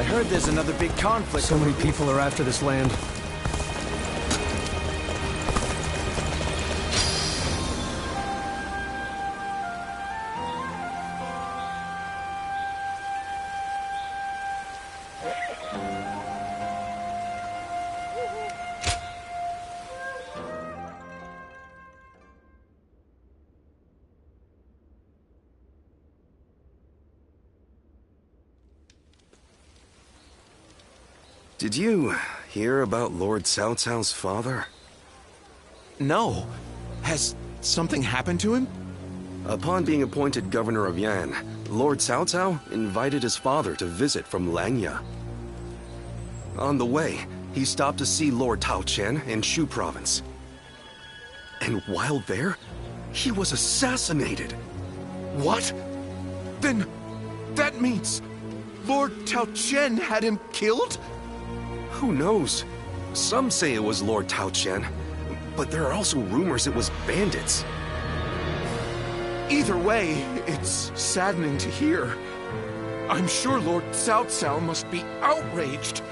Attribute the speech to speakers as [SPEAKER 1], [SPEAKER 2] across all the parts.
[SPEAKER 1] heard there's another big conflict.
[SPEAKER 2] So many people are after this land.
[SPEAKER 3] Did you hear about Lord Cao Cao's father?
[SPEAKER 4] No. Has something happened to him?
[SPEAKER 3] Upon being appointed governor of Yan, Lord Cao Cao invited his father to visit from Langya. On the way, he stopped to see Lord Tao Qian in Shu province. And while there, he was assassinated.
[SPEAKER 4] What? Then that means Lord Tao Qian had him killed?
[SPEAKER 3] Who knows? Some say it was Lord Tao Qian, but there are also rumors it was bandits.
[SPEAKER 4] Either way, it's saddening to hear. I'm sure Lord Cao Cao must be outraged.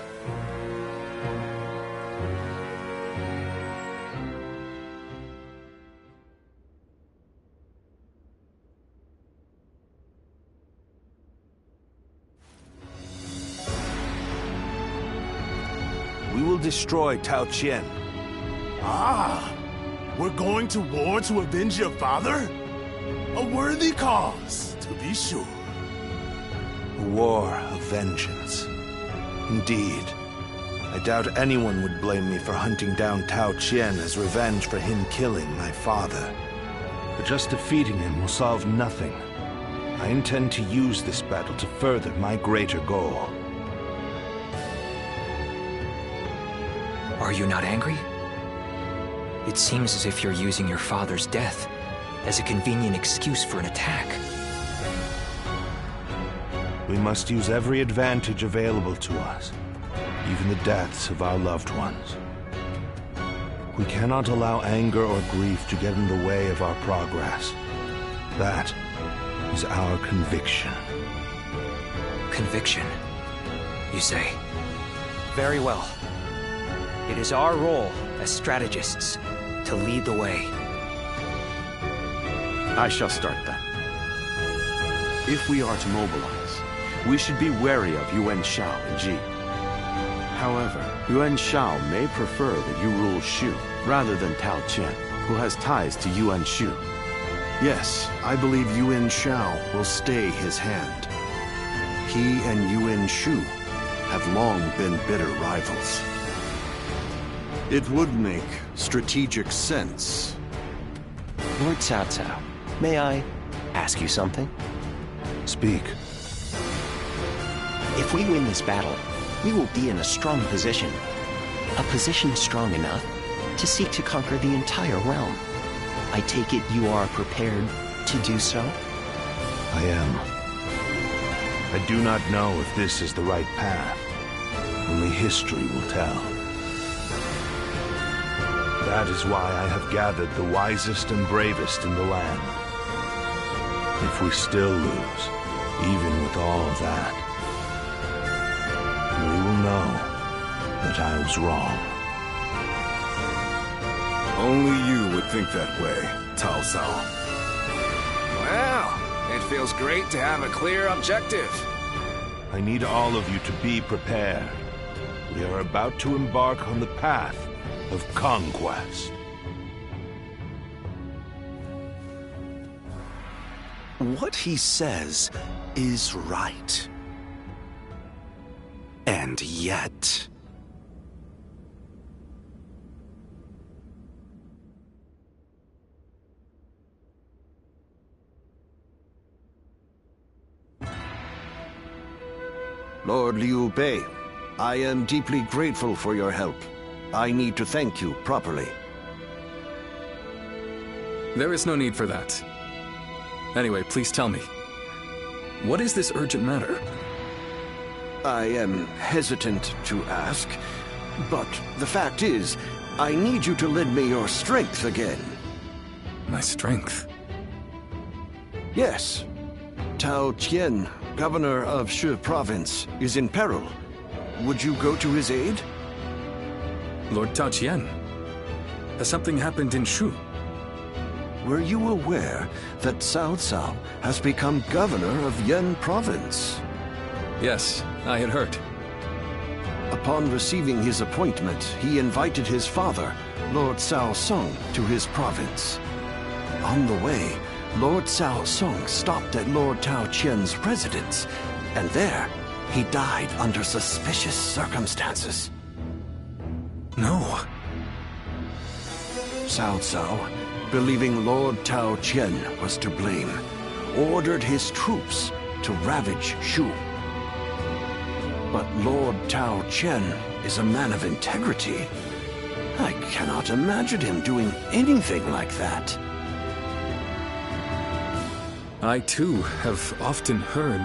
[SPEAKER 5] We will destroy Tao Qian.
[SPEAKER 6] Ah! We're going to war to avenge your father? A worthy cause, to be sure.
[SPEAKER 5] A war of vengeance. Indeed. I doubt anyone would blame me for hunting down Tao Qian as revenge for him killing my father. But just defeating him will solve nothing. I intend to use this battle to further my greater goal.
[SPEAKER 7] Are you not angry? It seems as if you're using your father's death as a convenient excuse for an attack.
[SPEAKER 5] We must use every advantage available to us, even the deaths of our loved ones. We cannot allow anger or grief to get in the way of our progress. That is our conviction.
[SPEAKER 7] Conviction, you say?
[SPEAKER 1] Very well. It is our role as strategists to lead the way.
[SPEAKER 8] I shall start then. If we are to mobilize, we should be wary of Yuan Shao and Ji. However, Yuan Shao may prefer that you rule Shu rather than Tao Qian, who has ties to Yuan Shu.
[SPEAKER 9] Yes, I believe Yuan Shao will stay his hand. He and Yuan Shu have long been bitter rivals. It would make strategic sense.
[SPEAKER 10] Lord Cao Cao, may I ask you something?
[SPEAKER 5] Speak.
[SPEAKER 10] If we win this battle, we will be in a strong position. A position strong enough to seek to conquer the entire realm. I take it you are prepared to do so?
[SPEAKER 5] I am. I do not know if this is the right path. Only history will tell. That is why I have gathered the wisest and bravest in the land. If we still lose, even with all of that, we will know that I was wrong.
[SPEAKER 9] Only you would think that way, Cao Cao.
[SPEAKER 11] Well, it feels great to have a clear objective.
[SPEAKER 5] I need all of you to be prepared. We are about to embark on the path of conquest.
[SPEAKER 3] What he says is right. And yet...
[SPEAKER 9] Lord Liu Bei, I am deeply grateful for your help. I need to thank you properly.
[SPEAKER 12] There is no need for that. Anyway, please tell me. What is this urgent matter?
[SPEAKER 9] I am hesitant to ask, but the fact is, I need you to lend me your strength again.
[SPEAKER 12] My strength?
[SPEAKER 9] Yes. Tao Qian, governor of Shu province, is in peril, Would you go to his aid?
[SPEAKER 12] Lord Cao Qian, has something happened in Shu?
[SPEAKER 9] Were you aware that Cao Cao has become governor of Yan province?
[SPEAKER 12] Yes, I had heard.
[SPEAKER 9] Upon receiving his appointment, he invited his father, Lord Cao Song, to his province. On the way, Lord Cao Song stopped at Lord Tao Qian's residence, and there, he died under suspicious circumstances.
[SPEAKER 12] No.
[SPEAKER 9] Cao Cao, believing Lord Tao Qian was to blame, ordered his troops to ravage Shu. But Lord Tao Qian is a man of integrity. I cannot imagine him doing anything like that.
[SPEAKER 12] I too have often heard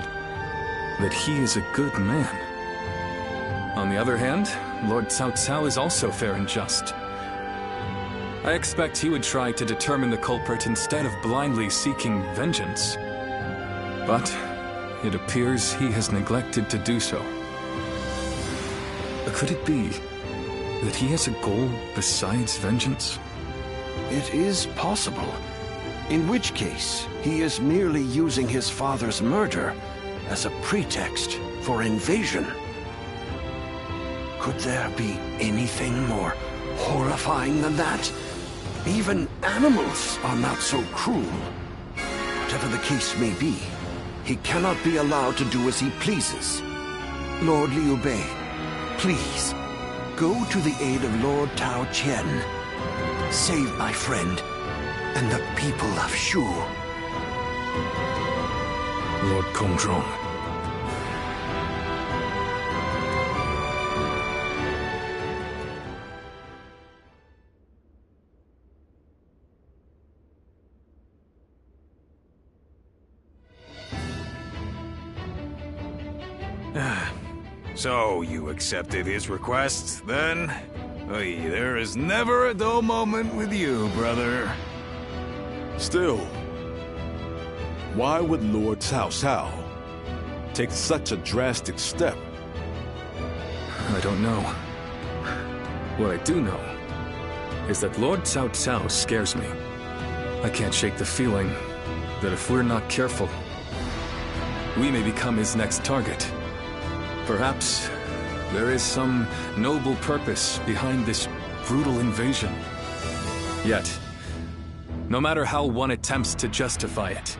[SPEAKER 12] that he is a good man. On the other hand, Lord Cao Cao is also fair and just. I expect he would try to determine the culprit instead of blindly seeking vengeance. But it appears he has neglected to do so. Could it be that he has a goal besides vengeance?
[SPEAKER 9] It is possible. In which case, he is merely using his father's murder as a pretext for invasion. Could there be anything more horrifying than that? Even animals are not so cruel. Whatever the case may be, he cannot be allowed to do as he pleases. Lord Liu Bei, please, go to the aid of Lord Tao Qian. Save my friend and the people of Shu.
[SPEAKER 12] Lord Kongzhong.
[SPEAKER 11] So, you accepted his request, then? Oy, there is never a dull moment with you, brother.
[SPEAKER 6] Still, why would Lord Cao Cao take such a drastic step?
[SPEAKER 12] I don't know. What I do know is that Lord Cao Cao scares me. I can't shake the feeling that if we're not careful, we may become his next target. Perhaps there is some noble purpose behind this brutal invasion. Yet, no matter how one attempts to justify it,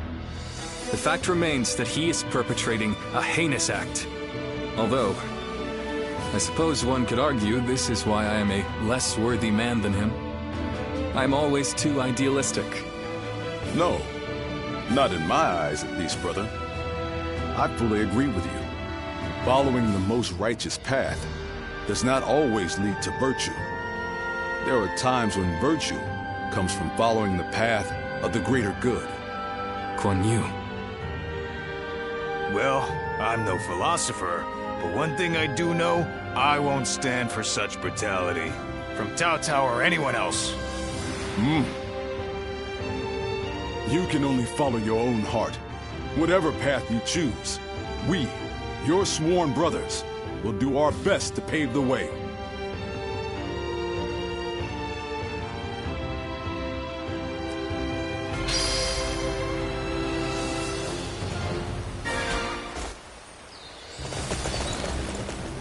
[SPEAKER 12] the fact remains that he is perpetrating a heinous act. Although, I suppose one could argue this is why I am a less worthy man than him. I'm always too idealistic.
[SPEAKER 6] No, not in my eyes at least, brother. I fully agree with you. Following the most righteous path does not always lead to virtue. There are times when virtue comes from following the path of the greater good.
[SPEAKER 12] Kuan Yu.
[SPEAKER 11] Well, I'm no philosopher, but one thing I do know, I won't stand for such brutality. From Cao Cao or anyone else.
[SPEAKER 6] You can only follow your own heart. Whatever path you choose, we, your sworn brothers, will do our best to pave the way.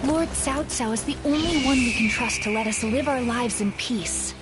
[SPEAKER 13] Lord Cao Cao is the only one we can trust to let us live our lives in peace.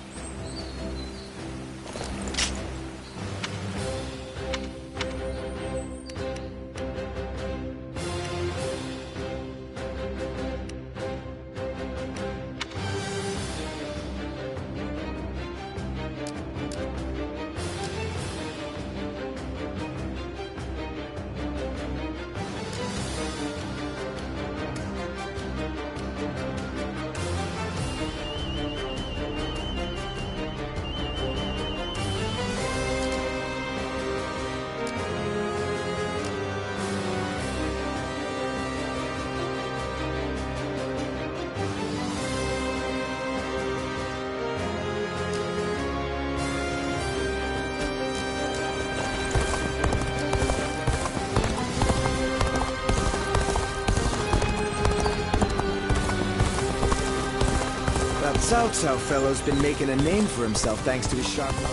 [SPEAKER 14] Cao Cao fellow's been making a name for himself thanks to his sharp mind.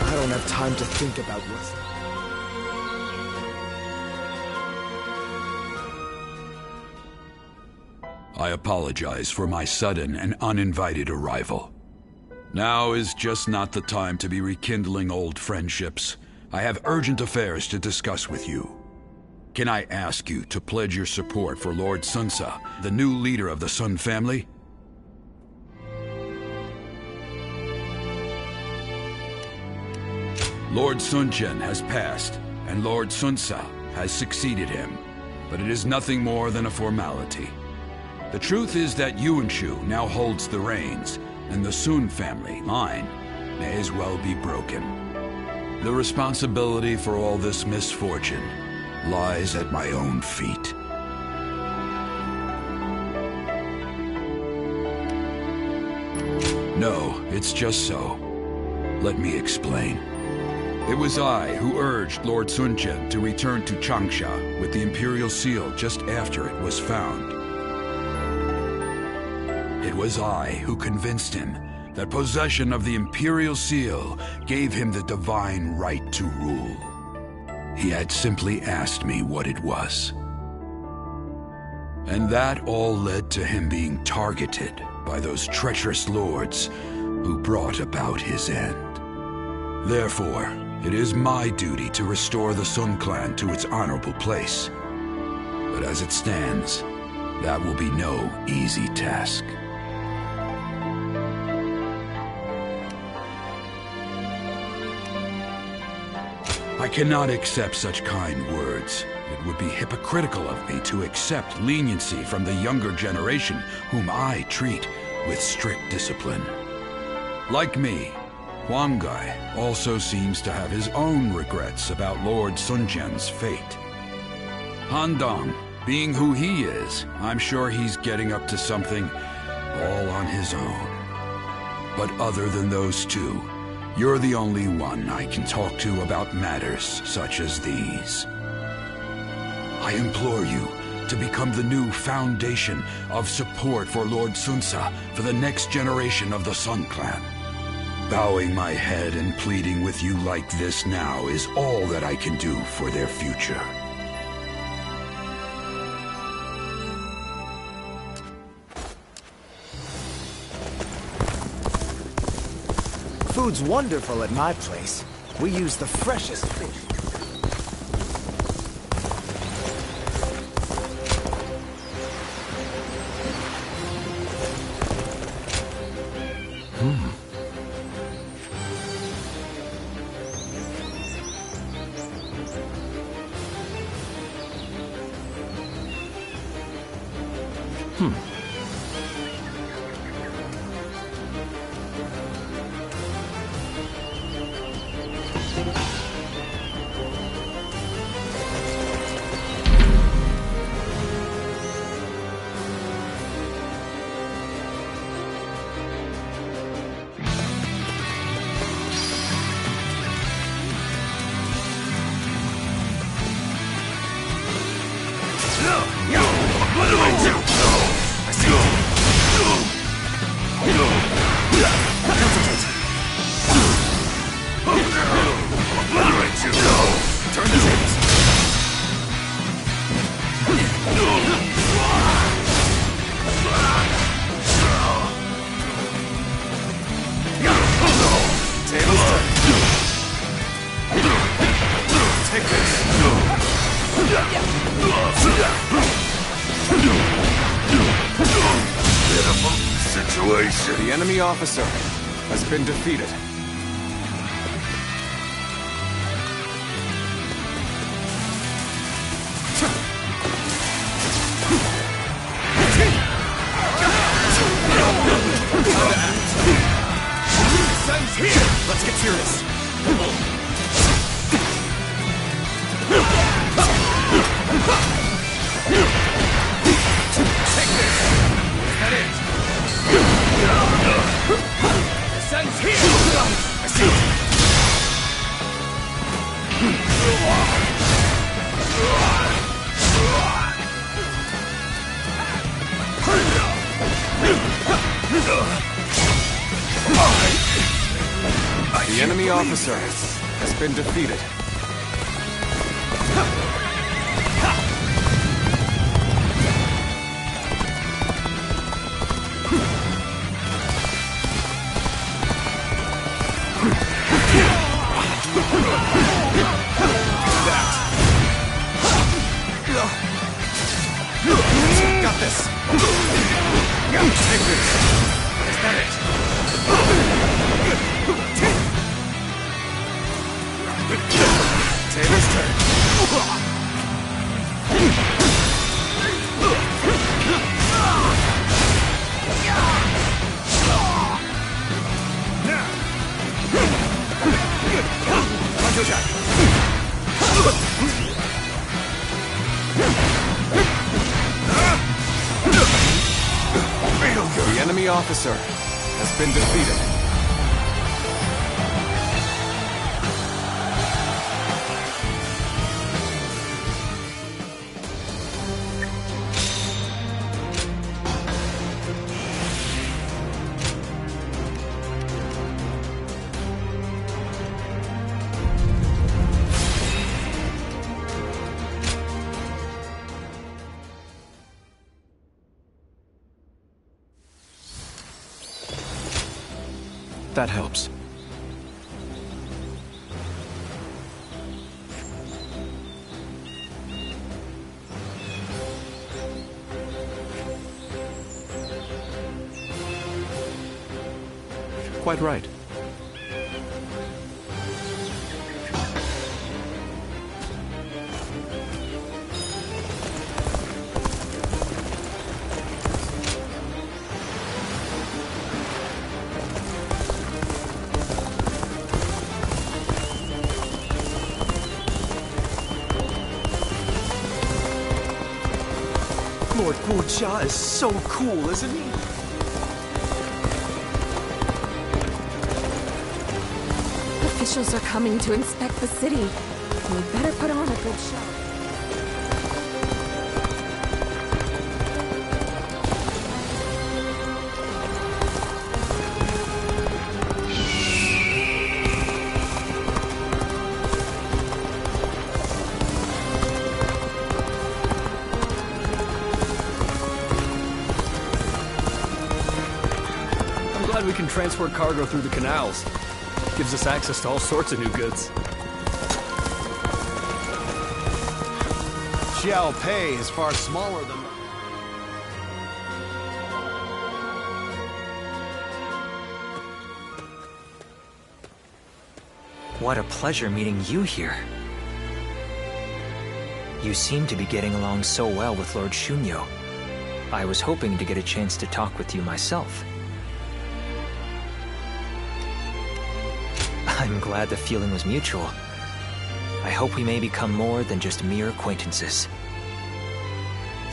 [SPEAKER 14] I don't have time to think about what's...
[SPEAKER 15] I apologize for my sudden and uninvited arrival. Now is just not the time to be rekindling old friendships. I have urgent affairs to discuss with you. Can I ask you to pledge your support for Lord Sunsa, the new leader of the Sun family? Lord Sunchen has passed, and Lord Sunsa has succeeded him, but it is nothing more than a formality. The truth is that Yuanshu now holds the reins, and the Sun family, mine, may as well be broken. The responsibility for all this misfortune lies at my own feet. No, it's just so. Let me explain. It was I who urged Lord Sunchen to return to Changsha with the Imperial Seal just after it was found. It was I who convinced him that possession of the Imperial Seal gave him the divine right to rule. He had simply asked me what it was. And that all led to him being targeted by those treacherous lords who brought about his end. Therefore, it is my duty to restore the Sun clan to its honorable place. But as it stands, that will be no easy task. I cannot accept such kind words. It would be hypocritical of me to accept leniency from the younger generation, whom I treat with strict discipline. Like me, Huang Gai also seems to have his own regrets about Lord Sunjian's fate. Han Dong, being who he is, I'm sure he's getting up to something all on his own. But other than those two, you're the only one I can talk to about matters such as these. I implore you to become the new foundation of support for Lord Sunsa for the next generation of the Sun Clan. Bowing my head and pleading with you like this now is all that I can do for their future.
[SPEAKER 14] Food's wonderful at my place. We use the freshest fish.
[SPEAKER 4] The enemy officer has been defeated.
[SPEAKER 14] Let's get serious.
[SPEAKER 4] Take this! Is that it? The sun's here! I see it! The enemy officer has been defeated.
[SPEAKER 14] Got this. Take this. Is that it?
[SPEAKER 4] Taylor's turn. Punch attack. The enemy officer has been defeated.
[SPEAKER 3] That helps. Quite right. Lord Guojia is so cool, isn't he?
[SPEAKER 16] Officials are coming to inspect the city. We better put on a good show.
[SPEAKER 2] We can transport cargo through the canals. Gives us access to all sorts of new goods.
[SPEAKER 9] Xiao Pei is far smaller than...
[SPEAKER 7] What a pleasure meeting you here. You seem to be getting along so well with Lord Shunyo. I was hoping to get a chance to talk with you myself. I'm glad the feeling was mutual. I hope we may become more than just mere acquaintances.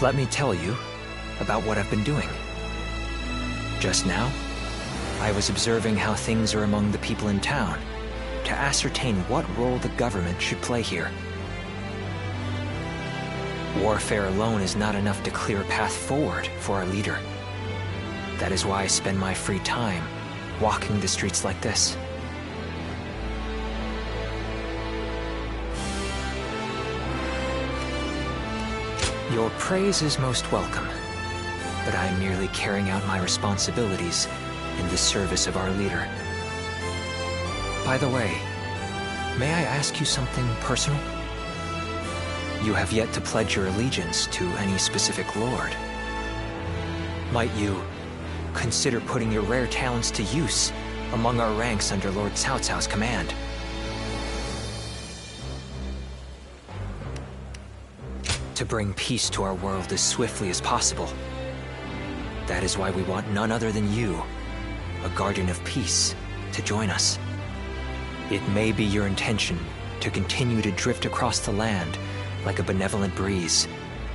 [SPEAKER 7] Let me tell you about what I've been doing. Just now, I was observing how things are among the people in town to ascertain what role the government should play here. Warfare alone is not enough to clear a path forward for our leader. That is why I spend my free time walking the streets like this. Your praise is most welcome, but I am merely carrying out my responsibilities in the service of our leader. By the way, may I ask you something personal? You have yet to pledge your allegiance to any specific lord. Might you consider putting your rare talents to use among our ranks under Lord Cao Cao's command? To bring peace to our world as swiftly as possible. That is why we want none other than you, a guardian of peace, to join us. It may be your intention to continue to drift across the land like a benevolent breeze,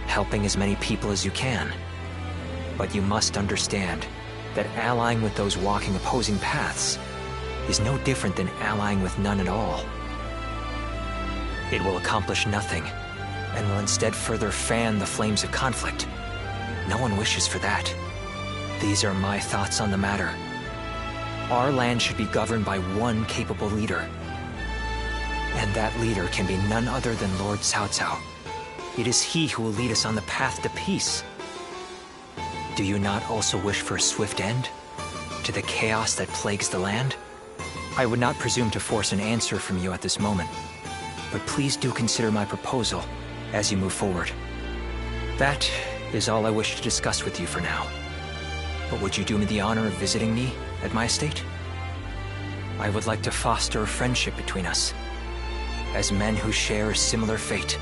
[SPEAKER 7] helping as many people as you can. But you must understand that allying with those walking opposing paths is no different than allying with none at all. It will accomplish nothing, and will instead further fan the flames of conflict. No one wishes for that. These are my thoughts on the matter. Our land should be governed by one capable leader. And that leader can be none other than Lord Cao Cao. It is he who will lead us on the path to peace. Do you not also wish for a swift end to the chaos that plagues the land? I would not presume to force an answer from you at this moment, but please do consider my proposal as you move forward. That is all I wish to discuss with you for now. But would you do me the honor of visiting me at my estate? I would like to foster a friendship between us, as men who share a similar fate.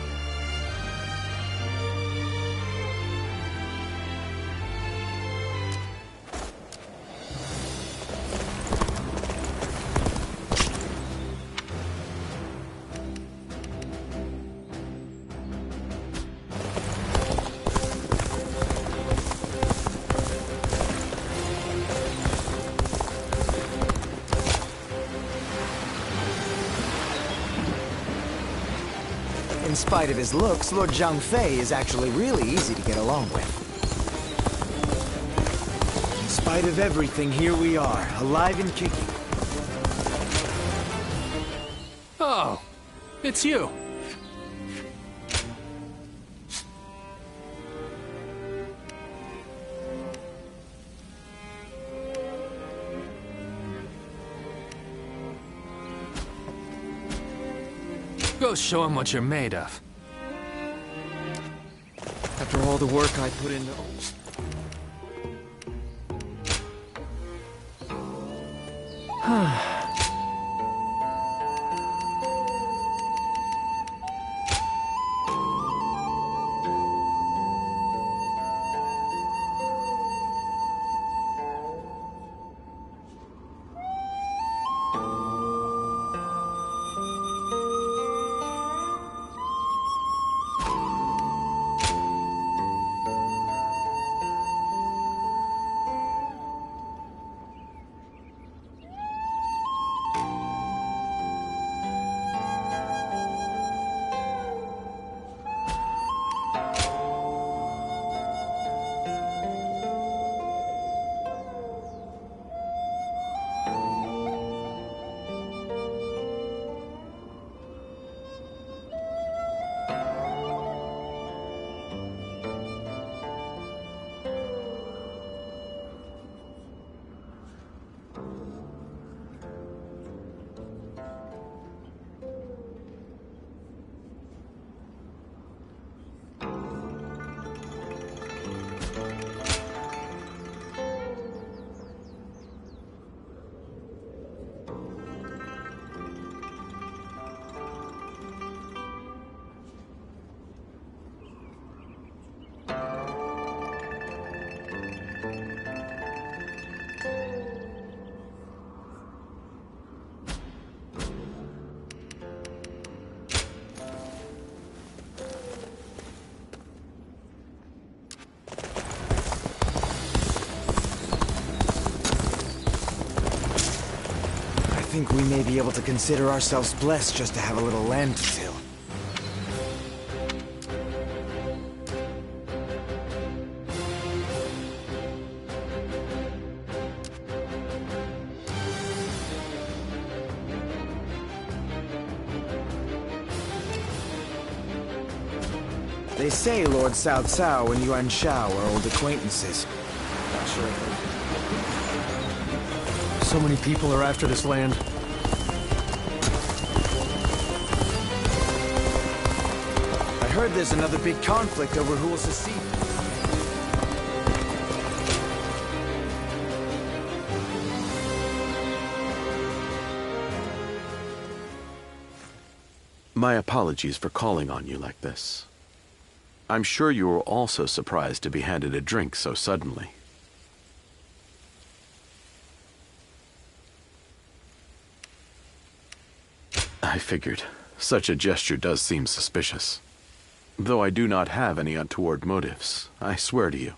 [SPEAKER 14] In spite of his looks, Lord Zhang Fei is actually really easy to get along with. In spite of everything, here we are, alive and kicking.
[SPEAKER 2] Oh, it's you. Go show him what you're made of. After all the work I put into...
[SPEAKER 14] I think we may be able to consider ourselves blessed just to have a little land to till. They say Lord Cao Cao and Yuan Shao are old acquaintances. Not sure.
[SPEAKER 2] So many people are after this land.
[SPEAKER 14] I heard there's another big conflict over who will secede.
[SPEAKER 8] My apologies for calling on you like this. I'm sure you were also surprised to be handed a drink so suddenly. I figured. Such a gesture does seem suspicious. Though I do not have any untoward motives, I swear to you.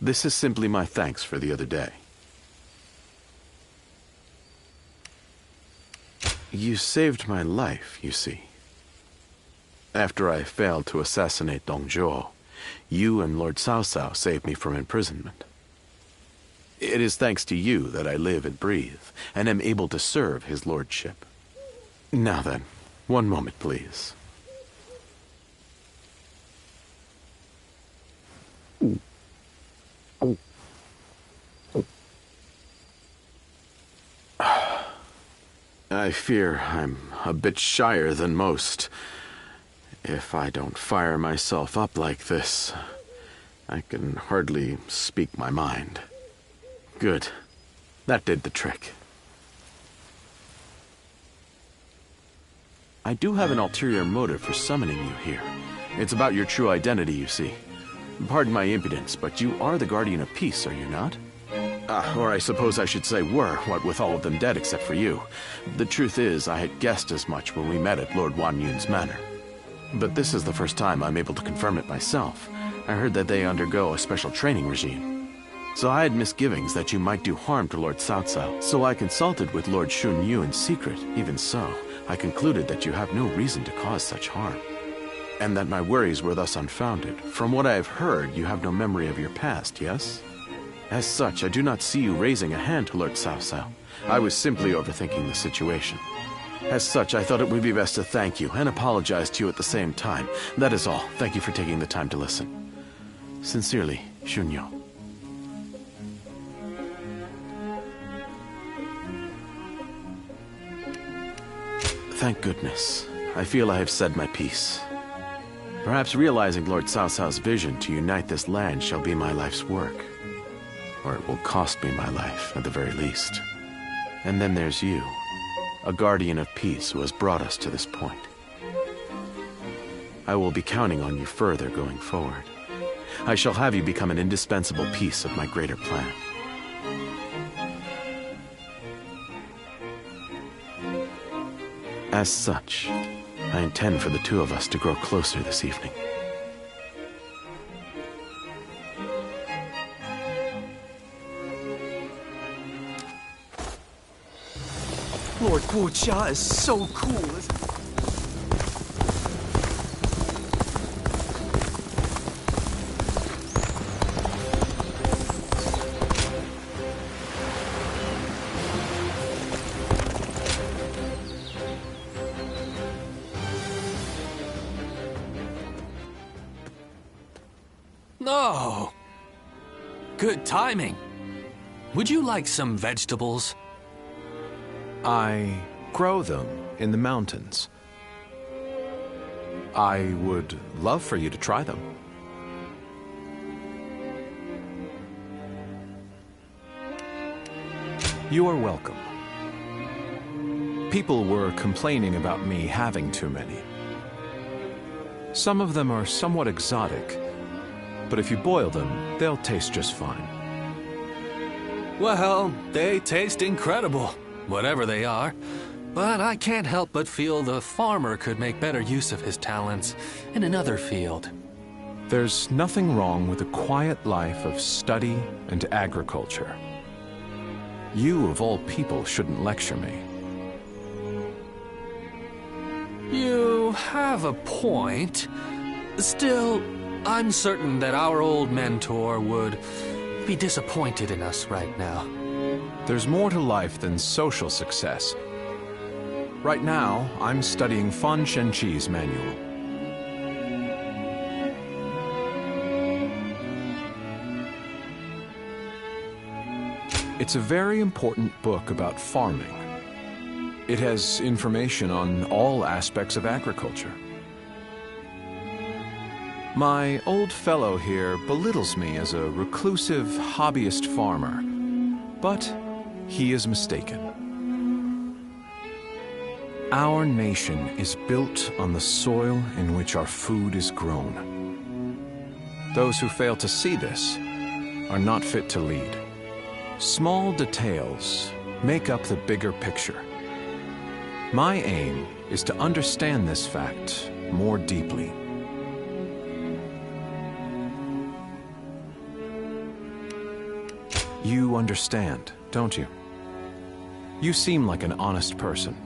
[SPEAKER 8] This is simply my thanks for the other day. You saved my life, you see. After I failed to assassinate Dong Zhuo, you and Lord Cao Cao saved me from imprisonment. It is thanks to you that I live and breathe, and am able to serve his lordship. Now then, one moment, please. I fear I'm a bit shyer than most. If I don't fire myself up like this, I can hardly speak my mind. Good. That did the trick. I do have an ulterior motive for summoning you here. It's about your true identity, you see. Pardon my impudence, but you are the Guardian of Peace, are you not? Or I suppose I should say were, what with all of them dead except for you. The truth is, I had guessed as much when we met at Lord Wan Yun's manor. But this is the first time I'm able to confirm it myself. I heard that they undergo a special training regime. So I had misgivings that you might do harm to Lord Cao Cao. So I consulted with Lord Xun Yu in secret. Even so, I concluded that you have no reason to cause such harm. And that my worries were thus unfounded. From what I have heard, you have no memory of your past, yes? As such, I do not see you raising a hand to Lord Cao Cao. I was simply overthinking the situation. As such, I thought it would be best to thank you and apologize to you at the same time. That is all. Thank you for taking the time to listen. Sincerely, Xun Yu. Thank goodness. I feel I have said my piece. Perhaps realizing Lord Cao Cao's vision to unite this land shall be my life's work. Or it will cost me my life, at the very least. And then there's you, a guardian of peace who has brought us to this point. I will be counting on you further going forward. I shall have you become an indispensable piece of my greater plan. As such, I intend for the two of us to grow closer this evening.
[SPEAKER 4] Lord Wu Jia is so cool.
[SPEAKER 2] No! Good timing. Would you like some vegetables?
[SPEAKER 9] I grow them in the mountains. I would love for you to try them. You are welcome. People were complaining about me having too many. Some of them are somewhat exotic, but if you boil them, they'll taste just fine.
[SPEAKER 2] Well, they taste incredible, whatever they are. But I can't help but feel the farmer could make better use of his talents in another field.
[SPEAKER 9] There's nothing wrong with a quiet life of study and agriculture. You, of all people, shouldn't lecture me.
[SPEAKER 2] You have a point. Still, I'm certain that our old mentor would be disappointed in us right now.
[SPEAKER 9] There's more to life than social success. Right now, I'm studying Fan Shenqi's manual. It's a very important book about farming. It has information on all aspects of agriculture. My old fellow here belittles me as a reclusive hobbyist farmer, but he is mistaken. Our nation is built on the soil in which our food is grown. Those who fail to see this are not fit to lead. Small details make up the bigger picture. My aim is to understand this fact more deeply. You understand, don't you? You seem like an honest person.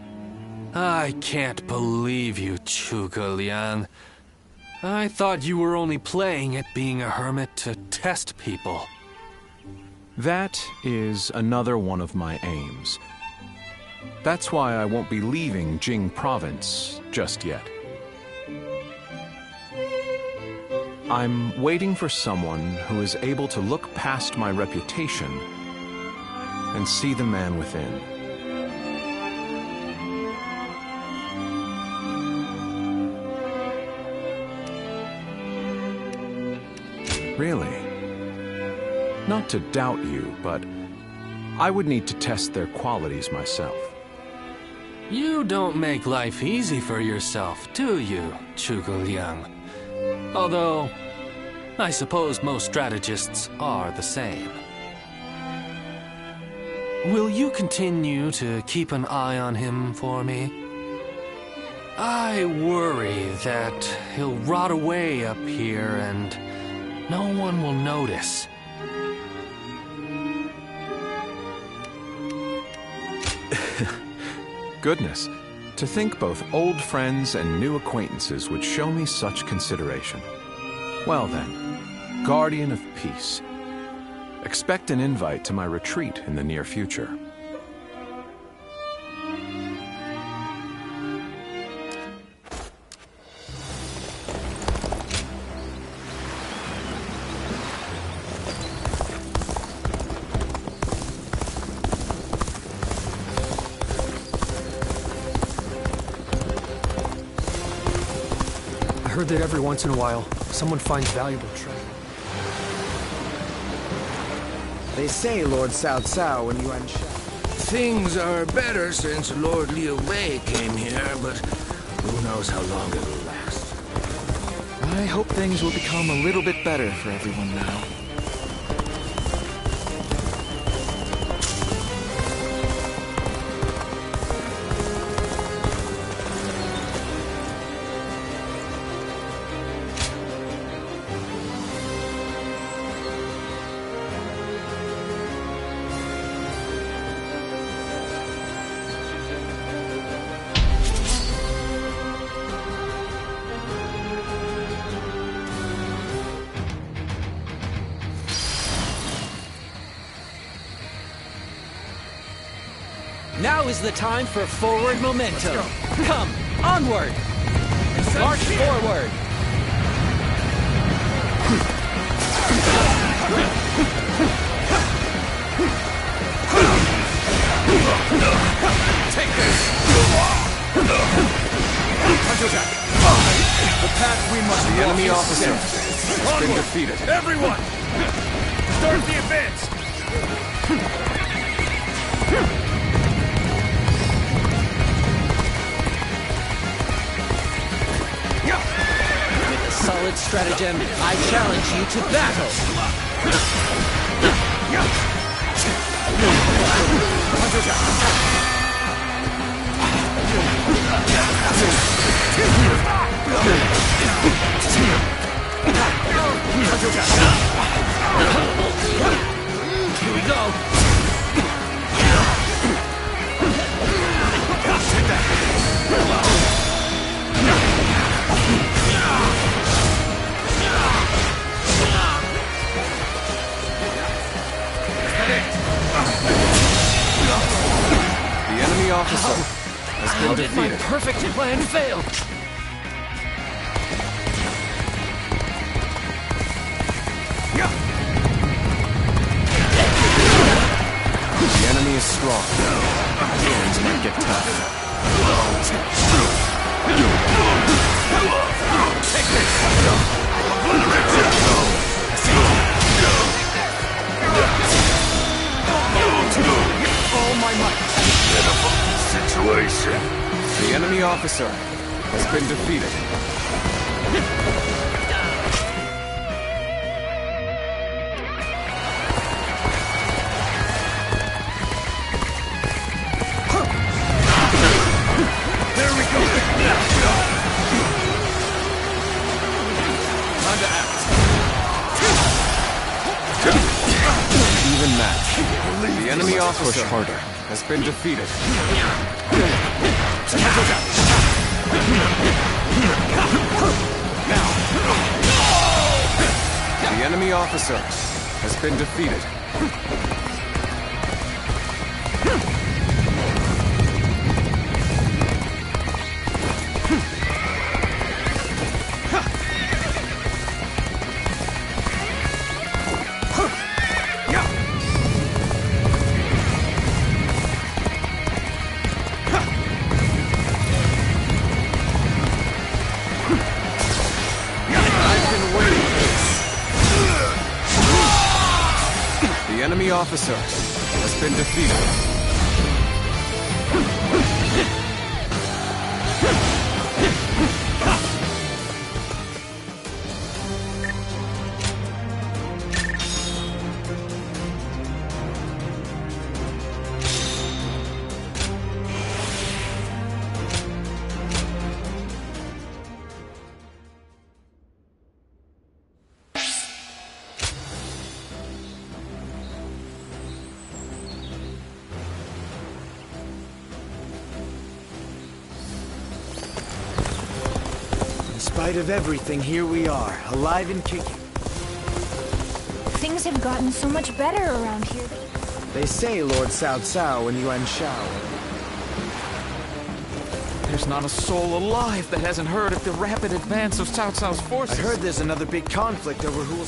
[SPEAKER 2] I can't believe you, Zhuge Liang. I thought you were only playing at being a hermit to test people.
[SPEAKER 17] That is another one of my aims. That's why I won't be leaving Jing Province just yet. I'm waiting for someone who is able to look past my reputation and see the man within. Really? Not to doubt you, but I would need to test their qualities myself.
[SPEAKER 2] You don't make life easy for yourself, do you, Zhuge Liang? Although, I suppose most strategists are the same. Will you continue to keep an eye on him for me? I worry that he'll rot away up here and no one will notice.
[SPEAKER 17] Goodness, to think both old friends and new acquaintances would show me such consideration. Well then, Guardian of Peace, expect an invite to my retreat in the near future.
[SPEAKER 18] I heard that every once in a while, someone finds valuable treasure.
[SPEAKER 14] They say Lord Cao Cao and Yuan Shao.
[SPEAKER 19] Things are better since Lord Liu Bei came here, but who knows how long it'll last.
[SPEAKER 14] I hope things will become a little bit better for everyone now.
[SPEAKER 1] Now is the time for forward momentum. Come, onward! March forward!
[SPEAKER 11] Take this! The path we must
[SPEAKER 17] The
[SPEAKER 11] walk
[SPEAKER 17] enemy
[SPEAKER 11] is
[SPEAKER 17] officer
[SPEAKER 11] set.
[SPEAKER 17] has been
[SPEAKER 11] Onward!
[SPEAKER 17] defeated.
[SPEAKER 11] Everyone! Start the advance!
[SPEAKER 1] With a solid stratagem, I challenge you to battle! Here we go!
[SPEAKER 11] Take that!
[SPEAKER 17] The enemy officer has been
[SPEAKER 1] How did my
[SPEAKER 17] defeated.
[SPEAKER 1] perfect plan fail?
[SPEAKER 17] The enemy is strong. Things might get tough.
[SPEAKER 11] Take this!
[SPEAKER 17] All my might.
[SPEAKER 11] Situation.
[SPEAKER 17] The enemy officer has been defeated.
[SPEAKER 11] There we go!
[SPEAKER 17] Time to act. Even match. The enemy officer has been defeated. The enemy officer has been defeated. The enemy officer has been defeated.
[SPEAKER 14] In spite of everything, here we are, alive and kicking.
[SPEAKER 13] Things have gotten so much better around here.
[SPEAKER 14] They say Lord Cao Cao and Yuan Shao.
[SPEAKER 20] There's not a soul alive that hasn't heard of the rapid advance of Cao Cao's forces.
[SPEAKER 14] I heard there's another big conflict over who will...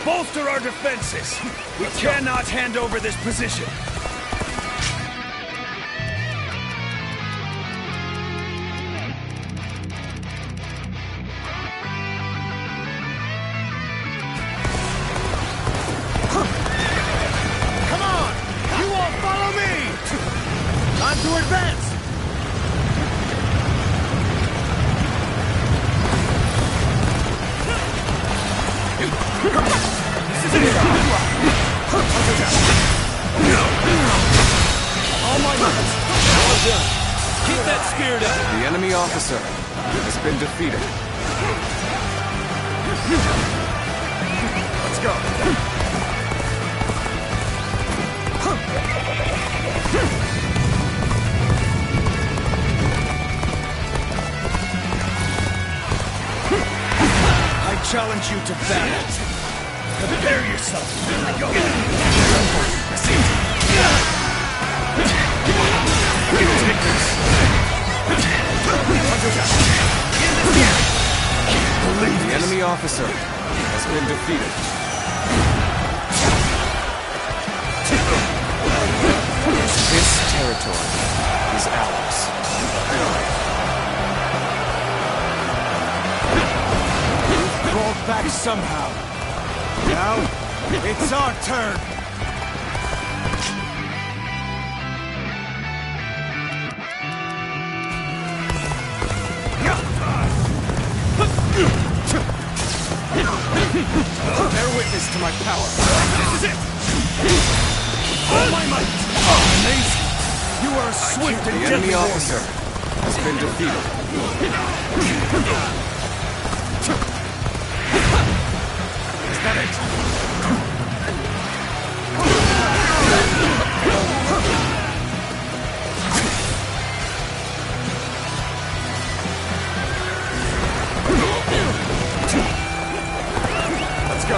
[SPEAKER 11] Bolster our defenses! We cannot hand over this position!
[SPEAKER 14] Come on! You all follow me! Time to advance!
[SPEAKER 1] All my might. Well done. Keep that spear down.
[SPEAKER 17] The enemy officer has been defeated.
[SPEAKER 11] Let's go. I challenge you to battle. Prepare yourself. Go. I see. Take this.
[SPEAKER 17] The enemy officer has been defeated. This territory is ours.
[SPEAKER 14] We've crawled back somehow. Now, it's our turn.
[SPEAKER 11] Bear witness to my power. This is it! All my might! Amazing! You are swift and
[SPEAKER 17] The enemy officer has been defeated.
[SPEAKER 11] Is that it? Let's go.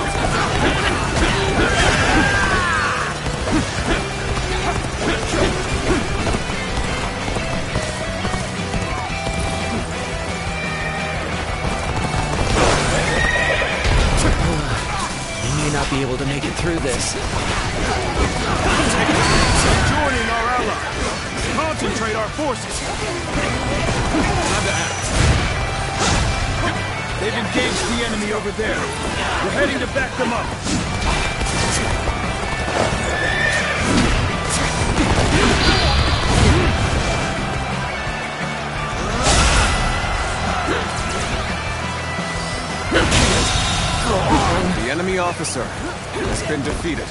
[SPEAKER 1] We may not be able to make it through this.
[SPEAKER 11] Joining our allies. Concentrate our forces. Time to act. They've engaged the enemy over there. We're heading to back them up.
[SPEAKER 17] The enemy officer has been defeated.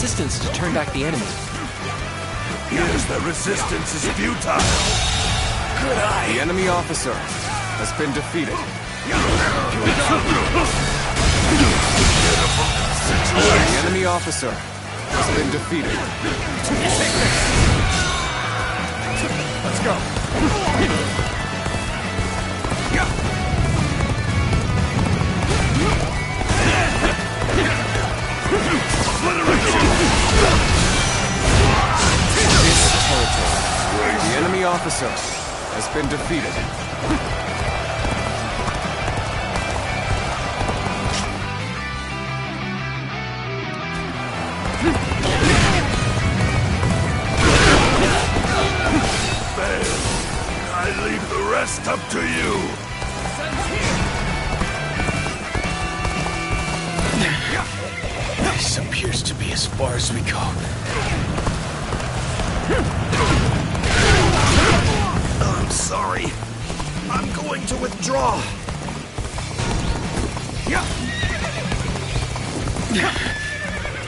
[SPEAKER 1] resistance to turn back the enemy.
[SPEAKER 19] Here's the resistance is futile. Good eye.
[SPEAKER 17] The enemy officer has been defeated. The enemy officer has been defeated. Let's go. The enemy officer has been defeated.
[SPEAKER 19] I leave the rest up to you. This appears to be as far as we go. I'm sorry. I'm going to withdraw.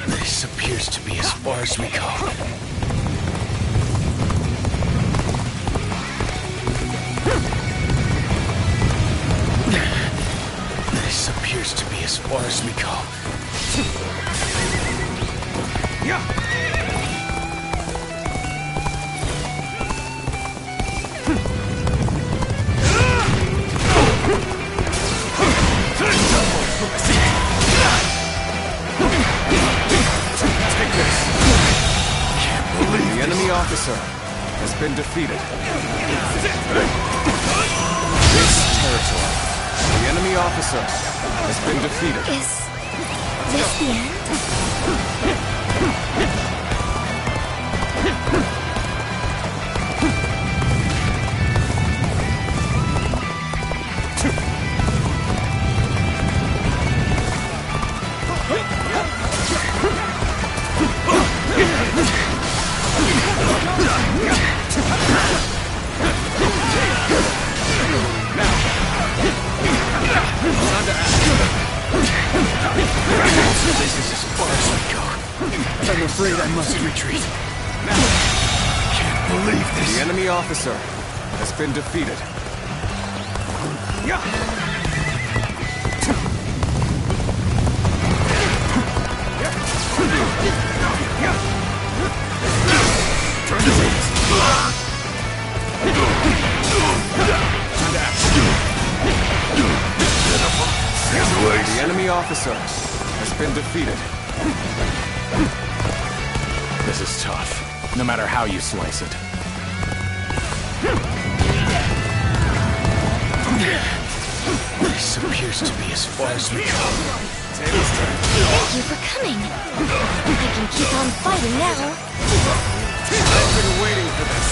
[SPEAKER 19] This appears to be as far as we go. This appears to be as far as we go.
[SPEAKER 17] The enemy officer has been defeated. This territory. The enemy officer has been defeated.
[SPEAKER 13] Is this the end?
[SPEAKER 19] This is as far as we go. I'm afraid I must retreat. Can't believe this.
[SPEAKER 17] The enemy officer has been defeated. The enemy officer has been defeated.
[SPEAKER 20] This is tough, no matter how you slice it.
[SPEAKER 19] This appears to be as far as we go.
[SPEAKER 13] Thank you for coming. I can keep on fighting now.
[SPEAKER 17] I've been waiting for this.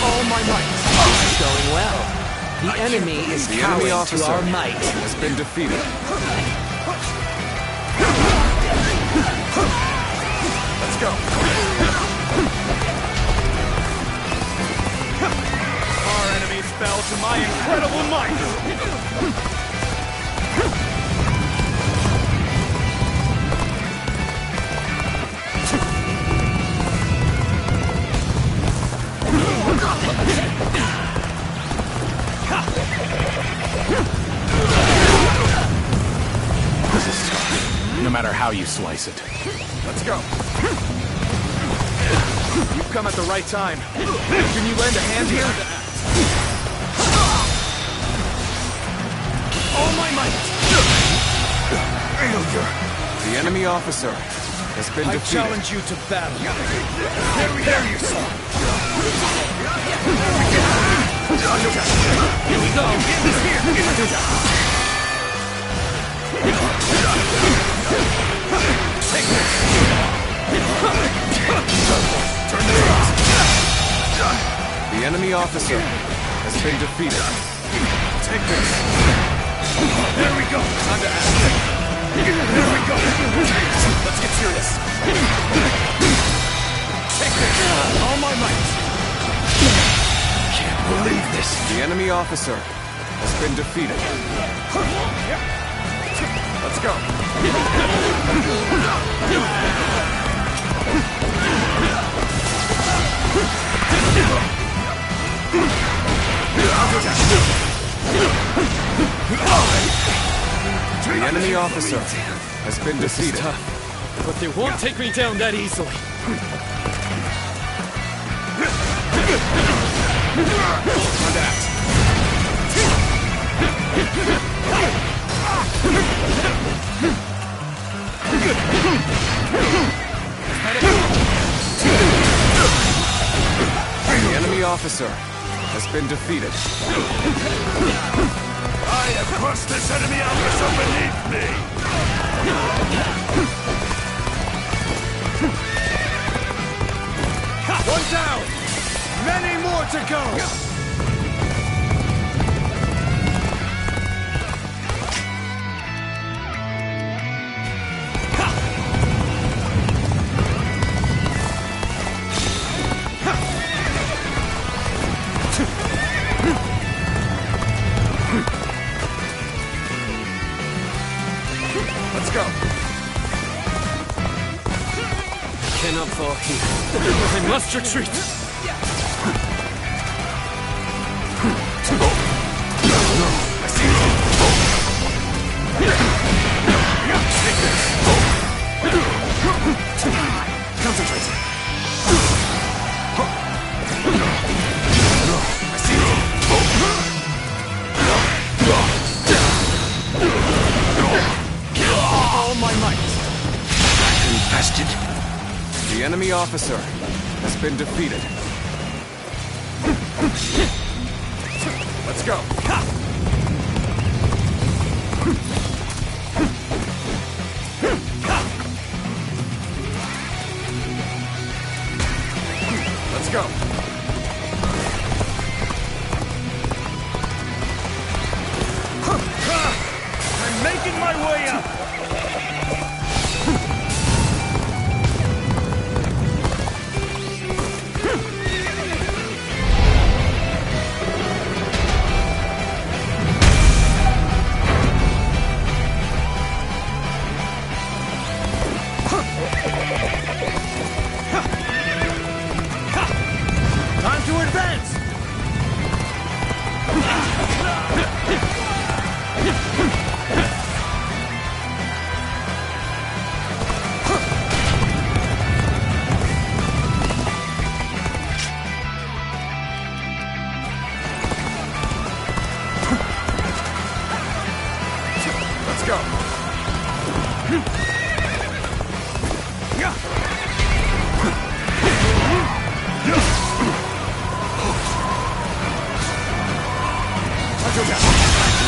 [SPEAKER 1] All my might. This is going well. The enemy is
[SPEAKER 17] The
[SPEAKER 1] cowing
[SPEAKER 17] enemy
[SPEAKER 1] to
[SPEAKER 17] officer
[SPEAKER 1] our might.
[SPEAKER 17] has been defeated. Let's go.
[SPEAKER 19] Our enemies fell to my incredible might.
[SPEAKER 20] This is tough, no matter how you slice it.
[SPEAKER 17] Let's go.
[SPEAKER 19] You've come at the right time. Can you lend a hand here? All my might.
[SPEAKER 17] The enemy officer has been defeated.
[SPEAKER 19] I challenge you to battle. Prepare yourself.
[SPEAKER 1] Here we go.
[SPEAKER 17] The enemy officer has been defeated.
[SPEAKER 19] Take this. There we go. Time to act. There we go. Let's get serious. Take this. All my might. Can't believe this.
[SPEAKER 17] The enemy officer has been defeated.
[SPEAKER 20] Let's go.
[SPEAKER 17] The enemy officer has been defeated.
[SPEAKER 20] This is tough, but they won't take me down that easily.
[SPEAKER 17] On to act. The enemy officer has been defeated.
[SPEAKER 19] I have crushed this enemy officer beneath me! One down! Many more to go!
[SPEAKER 20] Let's go. I cannot fall here. I must retreat. I see you. Take this. Concentrate. I see you. All my might.
[SPEAKER 17] Infested. The enemy officer has been defeated.
[SPEAKER 20] Let's go. Let's go.
[SPEAKER 19] I'm making my way up! Time to advance!
[SPEAKER 20] Let's go.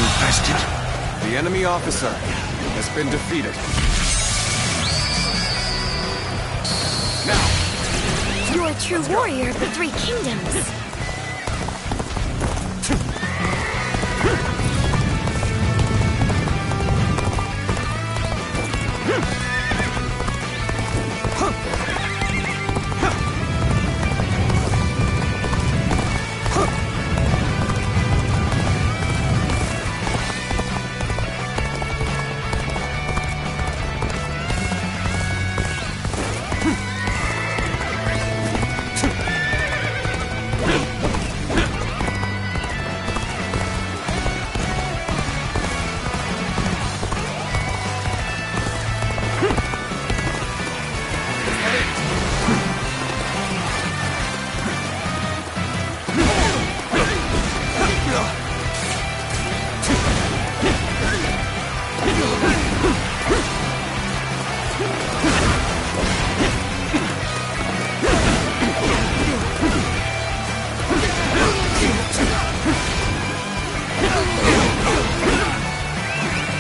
[SPEAKER 17] Infested. The enemy officer has been defeated. Now,
[SPEAKER 13] You're a true warrior of the Three Kingdoms.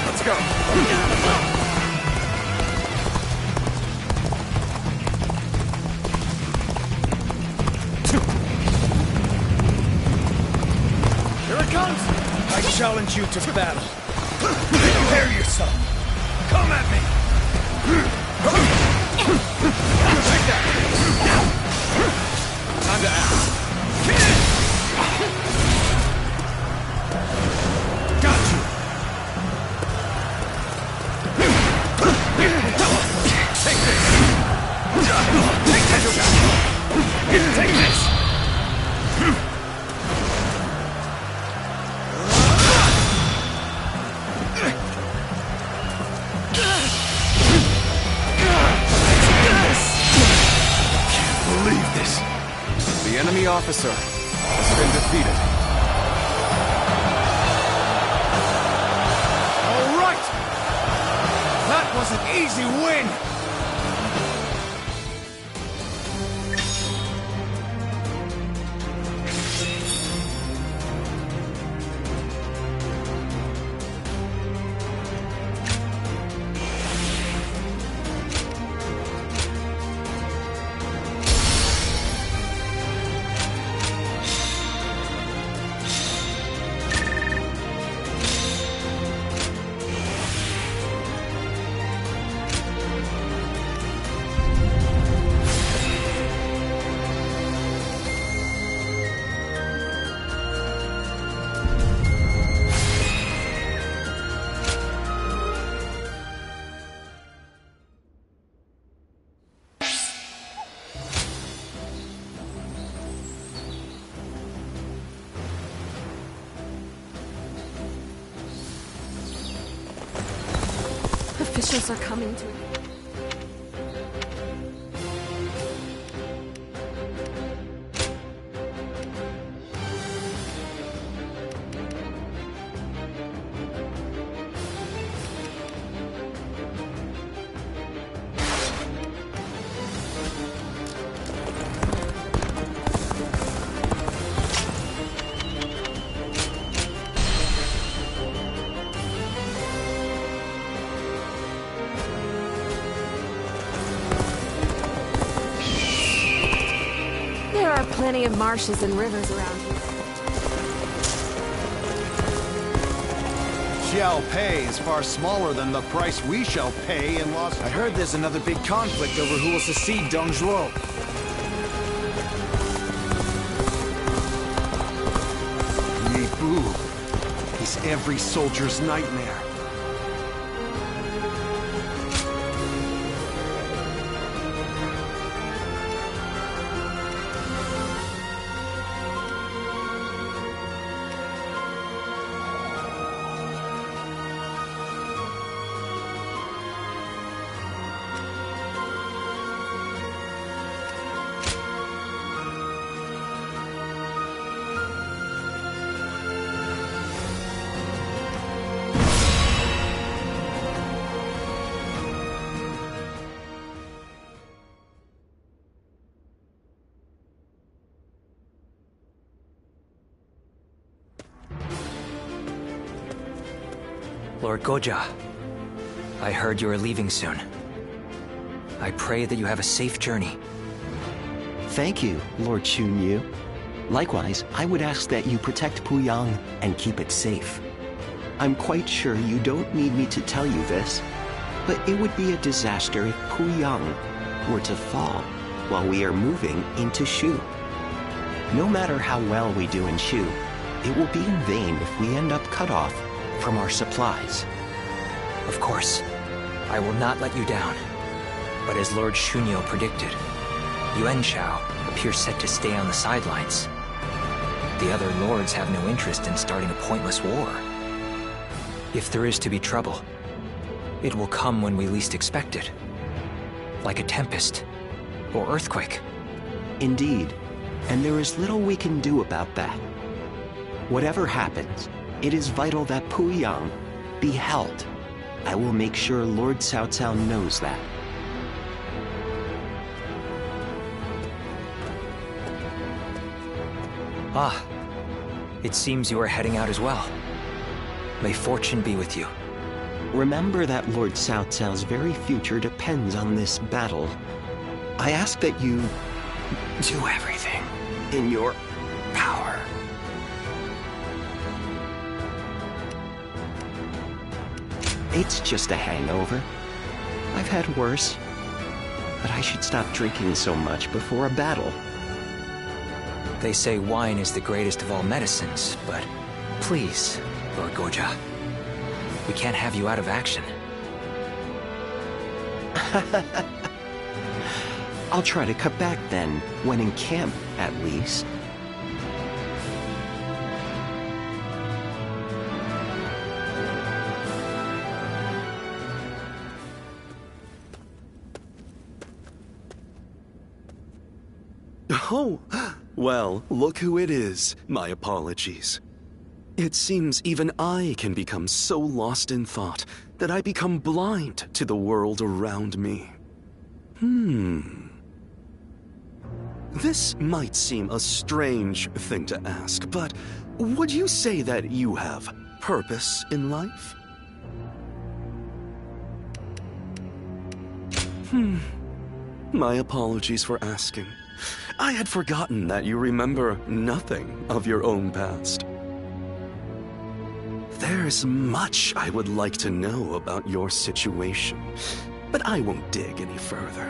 [SPEAKER 20] Let's go.
[SPEAKER 19] Here it comes! I challenge you to battle. Prepare yourself. Come at me!
[SPEAKER 20] Take that! Time to act. Got you!
[SPEAKER 14] officer has been defeated.
[SPEAKER 11] All right! That was an easy win!
[SPEAKER 16] Officials are coming to... There are plenty of marshes and rivers around here.
[SPEAKER 9] Shall pay is far smaller than the price we shall pay in lost...
[SPEAKER 14] I heard there's another big conflict over who will succeed Dong Zhuo.
[SPEAKER 9] Yi Bu. He's every soldier's nightmare.
[SPEAKER 7] Lord Goja, I heard you are leaving soon. I pray that you have a safe journey.
[SPEAKER 10] Thank you, Lord Chunyu. Likewise, I would ask that you protect Puyang and keep it safe. I'm quite sure you don't need me to tell you this, but it would be a disaster if Puyang were to fall while we are moving into Shu. No matter how well we do in Shu, it will be in vain if we end up cut off from our supplies.
[SPEAKER 7] Of course, I will not let you down. But as Lord Shunyo predicted, Yuan Shao appears set to stay on the sidelines. The other lords have no interest in starting a pointless war. If there is to be trouble, it will come when we least expect it. Like a tempest or earthquake.
[SPEAKER 10] Indeed, and there is little we can do about that. Whatever happens, it is vital that Puyang be held. I will make sure Lord Cao Cao knows that.
[SPEAKER 7] Ah, it seems you are heading out as well. May fortune be with you.
[SPEAKER 10] Remember that Lord Cao Cao's very future depends on this battle. I ask that you do everything in your power. It's just a hangover. I've had worse. But I should stop drinking so much before a battle.
[SPEAKER 7] They say wine is the greatest of all medicines, but please, Lord Goja, we can't have you out of action.
[SPEAKER 10] I'll try to cut back then, when in camp, at least.
[SPEAKER 3] Oh, Well, look who it is. My apologies. It seems even I can become so lost in thought that I become blind to the world around me. This might seem a strange thing to ask, but would you say that you have purpose in life? My apologies for asking. I had forgotten that you remember nothing of your own past. There's much I would like to know about your situation, but I won't dig any further.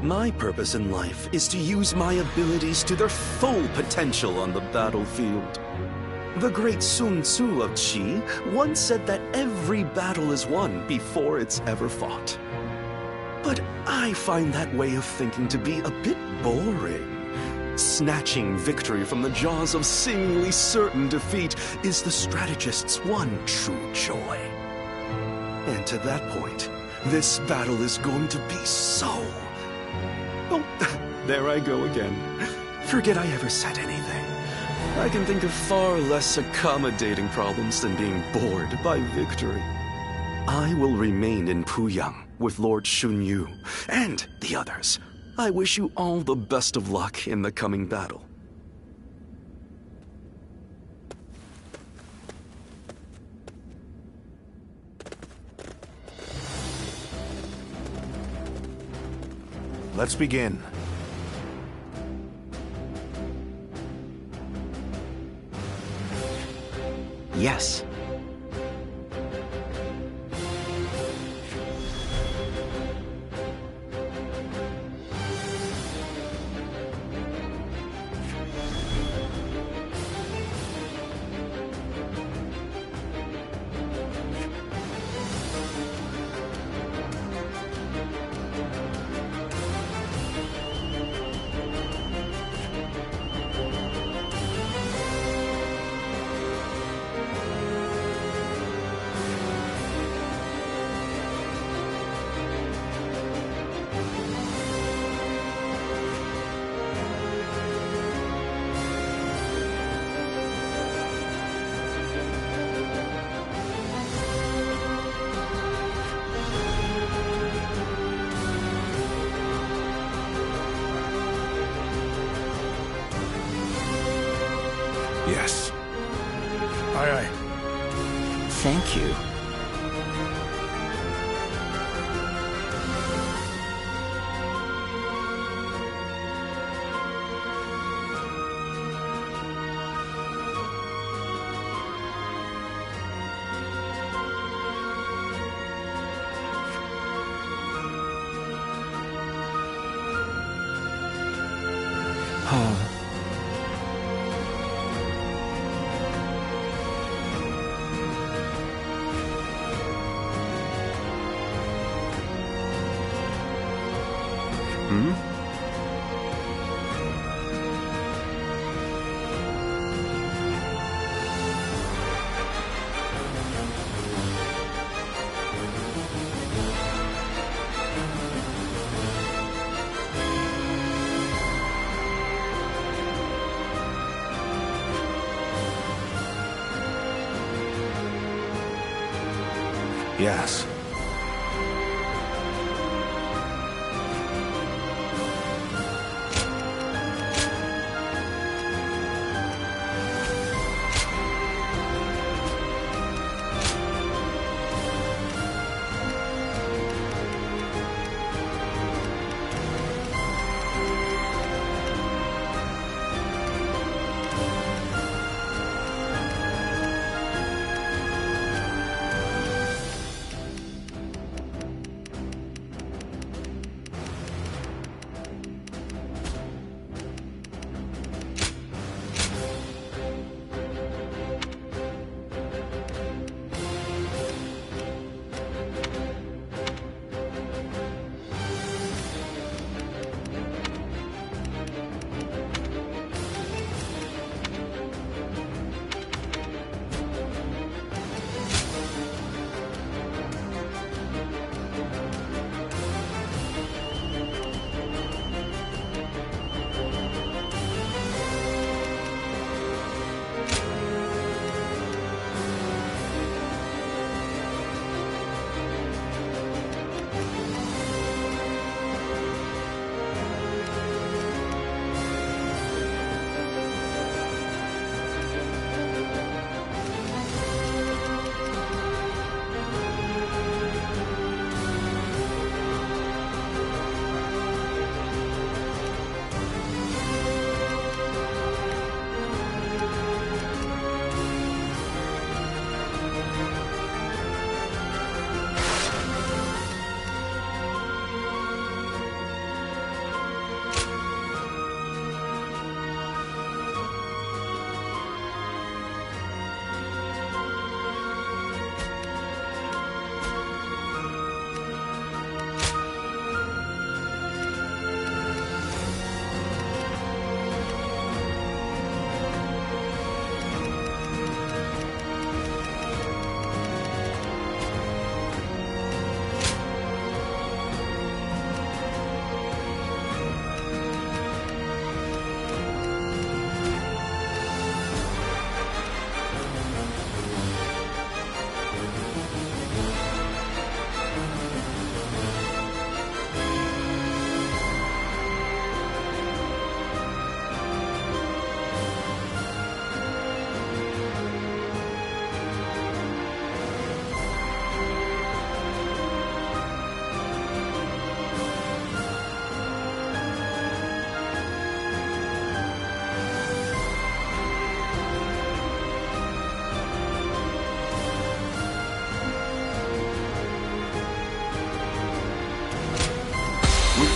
[SPEAKER 3] My purpose in life is to use my abilities to their full potential on the battlefield. The great Sun Tzu of Qi once said that every battle is won before it's ever fought. But I find that way of thinking to be a bit boring. Snatching victory from the jaws of seemingly certain defeat is the strategist's one true joy. And to that point, this battle is going to be so... Oh, there I go again. Forget I ever said anything. I can think of far less accommodating problems than being bored by victory. I will remain in Puyang with Lord Xunyu and the others. I wish you all the best of luck in the coming battle.
[SPEAKER 5] Let's begin.
[SPEAKER 10] Yes.
[SPEAKER 15] Yes.
[SPEAKER 11] Aye, aye.
[SPEAKER 10] Thank you.
[SPEAKER 5] Yes.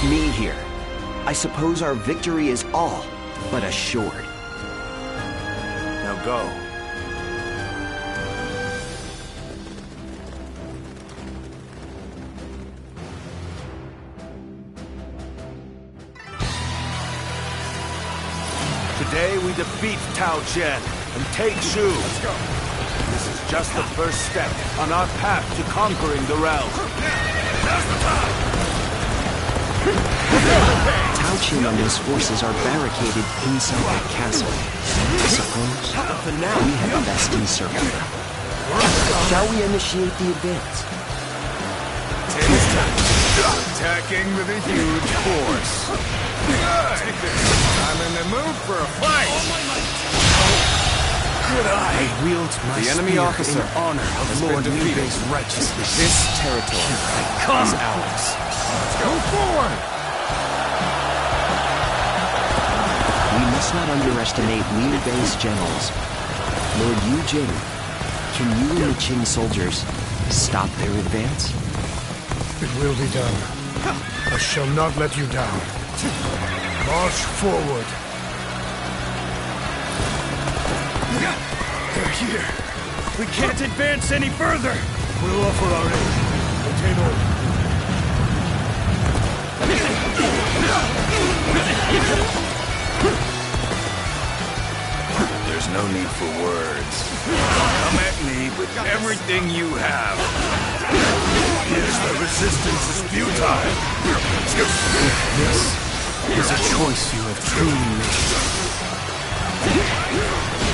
[SPEAKER 10] me here, I suppose our victory is all but assured.
[SPEAKER 5] Now go. Today we defeat Cao Cao and take Shu. Let's go. This is just the first step on our path to conquering the realm. Now's the time!
[SPEAKER 10] Cao Cao and his forces are barricaded inside that castle. I suppose we have the best encircle them. Shall we initiate the advance?
[SPEAKER 11] Attacking with a huge force. Good. I'm in the mood for a fight.
[SPEAKER 18] Could I wield my
[SPEAKER 17] The enemy
[SPEAKER 18] spear
[SPEAKER 17] officer
[SPEAKER 18] in honor of
[SPEAKER 17] has
[SPEAKER 18] Lord
[SPEAKER 17] been defeated.
[SPEAKER 18] Liu's righteousness?
[SPEAKER 17] This territory is ours.
[SPEAKER 11] Let's go forward.
[SPEAKER 10] We must not underestimate Liu Bei's generals. Lord Yu Jing, can you and the Qing soldiers stop their advance?
[SPEAKER 21] It will be done. I shall not let you down. March forward.
[SPEAKER 19] They're here. We can't advance any further. We'll offer our aid. Obtain order.
[SPEAKER 11] There's no need for words. Come at me with everything you have.
[SPEAKER 19] Here's the resistance is futile.
[SPEAKER 18] This is a choice you have truly made.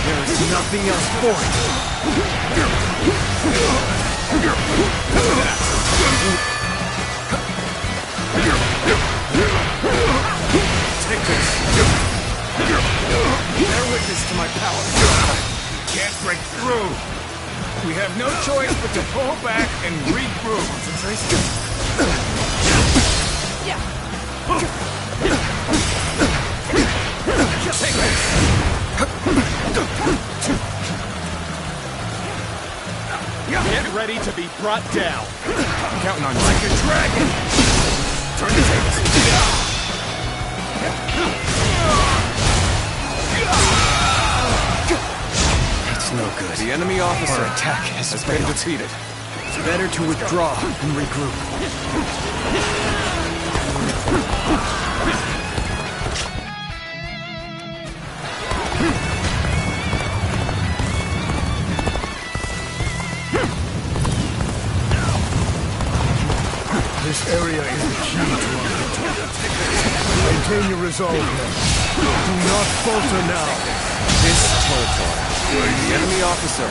[SPEAKER 18] There is nothing else for it.
[SPEAKER 19] Take this. Bear witness to my power.
[SPEAKER 11] Can't break through. We have no choice but to pull back and regroup.
[SPEAKER 19] Take this. Get ready to be brought down.
[SPEAKER 17] I'm counting on you.
[SPEAKER 19] Like a dragon. Turn the tables.
[SPEAKER 18] It's no good.
[SPEAKER 17] The enemy officer
[SPEAKER 18] Our attack has
[SPEAKER 17] been
[SPEAKER 18] failed.
[SPEAKER 17] defeated.
[SPEAKER 18] It's better to withdraw and regroup.
[SPEAKER 21] This area is the key to our victory. Maintain your resolve, men. Do not falter now.
[SPEAKER 17] This territory, the enemy officer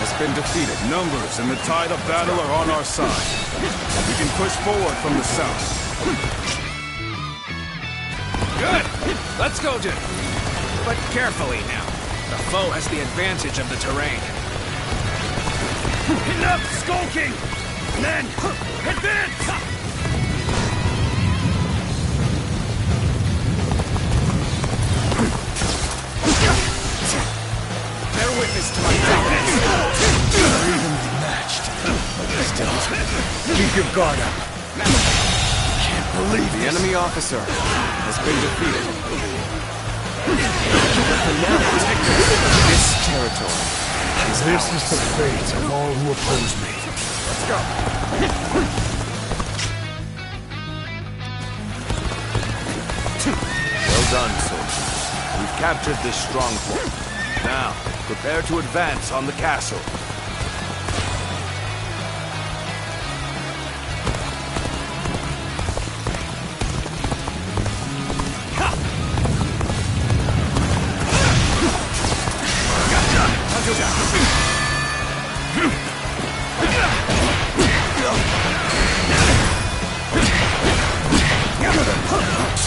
[SPEAKER 17] has been defeated.
[SPEAKER 6] Numbers and the tide of battle are on our side. We can push forward from the south.
[SPEAKER 19] Good. Let's go, Jim. But carefully now. The foe has the advantage of the terrain. Enough skulking! Men, advance! Bear witness to my dominance.
[SPEAKER 21] Evenly matched. Still, keep your guard up. Can't believe
[SPEAKER 17] The enemy officer has been defeated. This territory is
[SPEAKER 21] This
[SPEAKER 17] ours.
[SPEAKER 21] is the fate of all who oppose me.
[SPEAKER 19] Let's go.
[SPEAKER 5] Well done, soldiers. We've captured this stronghold. Now, prepare to advance on the castle.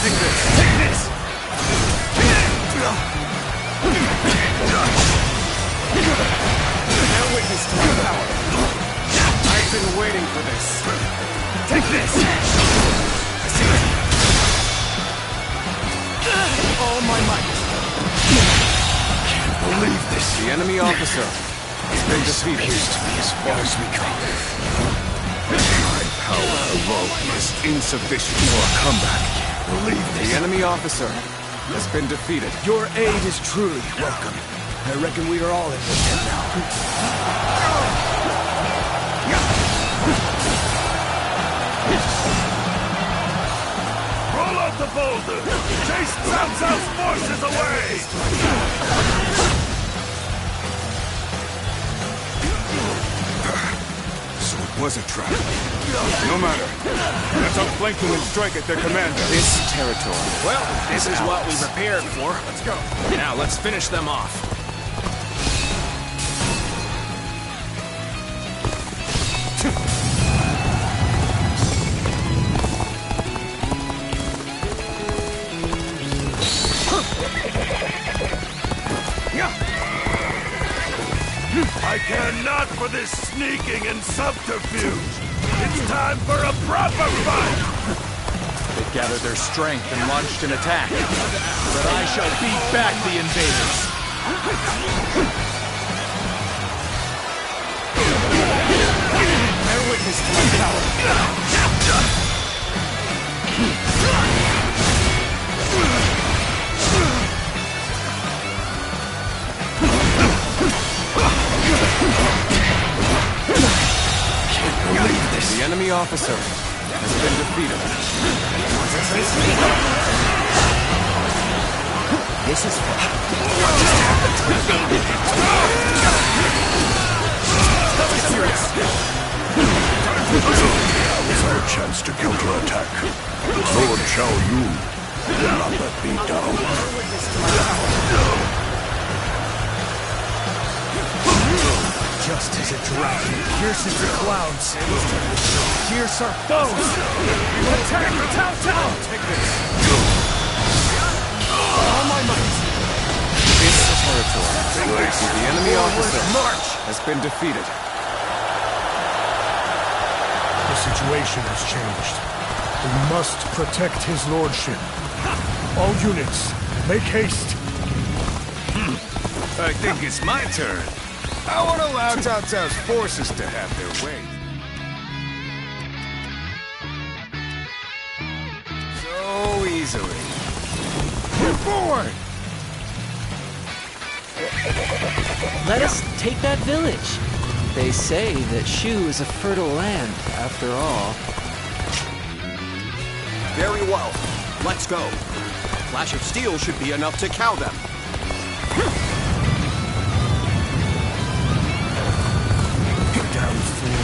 [SPEAKER 19] Take this! Bear witness to my power. I've been waiting for this. Take this! I see it. All my might.
[SPEAKER 21] Can't believe this.
[SPEAKER 17] The enemy officer has been defeated.
[SPEAKER 21] Appears to be as far as we go.
[SPEAKER 19] My power alone is insufficient for a comeback. Believe me.
[SPEAKER 17] The enemy officer has been defeated.
[SPEAKER 21] Your aid is truly welcome. I reckon we are all in this now.
[SPEAKER 19] Roll out the boulder! Chase Cao Cao's forces away! So it was a trap. No matter. Let's outflank them and strike at their commander.
[SPEAKER 20] This territory. Well, this is what we prepared for. Let's go. Now, let's finish them off.
[SPEAKER 19] I care not for this sneaking and subterfuge. It's time for a proper fight!
[SPEAKER 20] They gathered their strength and launched an attack. But I shall beat back the invaders. Bear witness to my power.
[SPEAKER 17] The enemy officer has been defeated.
[SPEAKER 10] This is what just happened to invaded.
[SPEAKER 19] That was our chance to counterattack. Lord Xiao Yu will not let me down.
[SPEAKER 21] Just as a dragon pierces the clouds, pierce our foes! Attack Cao Cao! Take this! All my might!
[SPEAKER 17] This territory. The enemy officer has been defeated.
[SPEAKER 21] The situation has changed. We must protect his lordship. All units, make haste!
[SPEAKER 11] I think it's my turn. I won't allow Cao Cao's forces to have their way. So easily. Move forward!
[SPEAKER 1] Let us take that village. They say that Shu is a fertile land, after all.
[SPEAKER 3] Very well. Let's go. A flash of steel should be enough to cow them.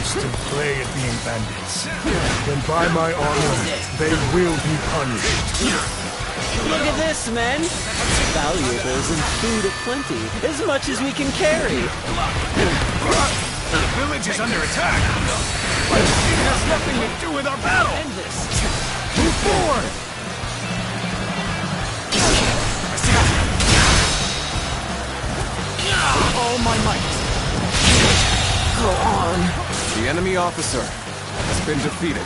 [SPEAKER 21] Still play at being bandits. Then by my honor, they will be punished.
[SPEAKER 1] Look at this, men! Valuables and food aplenty, as much as we can carry.
[SPEAKER 11] The village is under attack. But it has nothing to do with our battle.
[SPEAKER 1] End this.
[SPEAKER 11] Move forward!
[SPEAKER 1] All my might. Go on.
[SPEAKER 17] The enemy officer has been defeated.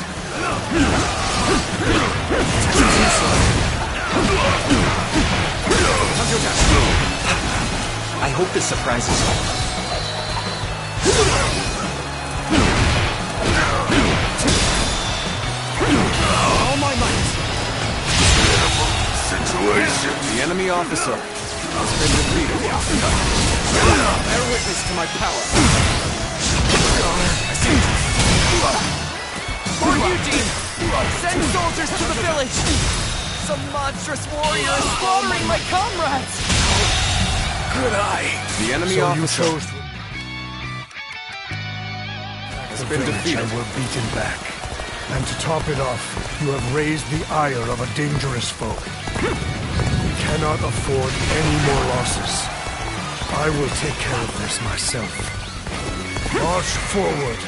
[SPEAKER 10] I hope this surprises you.
[SPEAKER 1] All my might.
[SPEAKER 19] Situation.
[SPEAKER 17] The enemy officer has been defeated.
[SPEAKER 20] Bear witness to my power.
[SPEAKER 1] For Eugene! Send soldiers to the village! Some monstrous warrior is slaughtering my comrades!
[SPEAKER 19] Good eye.
[SPEAKER 17] The enemy
[SPEAKER 21] So
[SPEAKER 17] officer
[SPEAKER 21] you chose
[SPEAKER 17] has been defeated.
[SPEAKER 21] and were beaten back. And to top it off, you have raised the ire of a dangerous foe. We cannot afford any more losses. I will take care of this myself. March forward.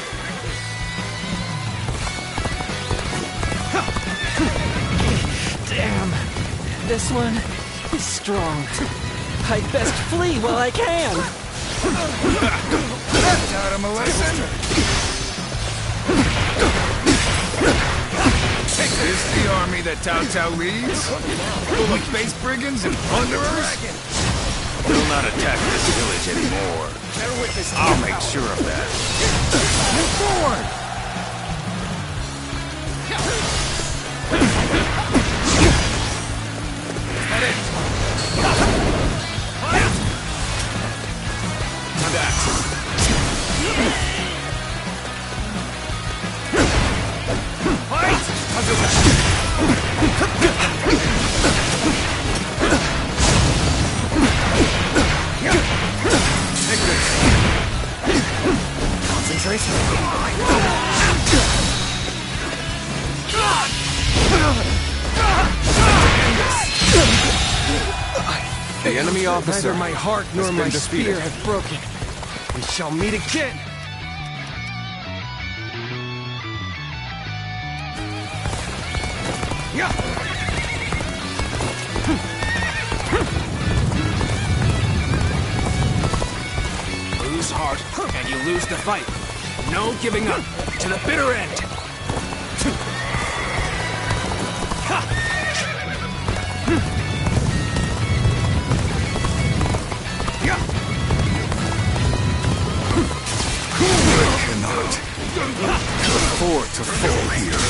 [SPEAKER 1] Damn. This one is strong. I'd best flee while I can.
[SPEAKER 11] That taught him a lesson. Is this the army that Cao Cao leads? Full of base brigands and plunderers? Will not attack this village anymore. I'll make sure of that. Move forward!
[SPEAKER 14] Concentrate.
[SPEAKER 17] The enemy officer.
[SPEAKER 14] Neither my heart nor my spear have broken. We shall meet again.
[SPEAKER 18] Lose heart, and you lose the fight. No giving up. To the bitter end.
[SPEAKER 19] Afford to fall here.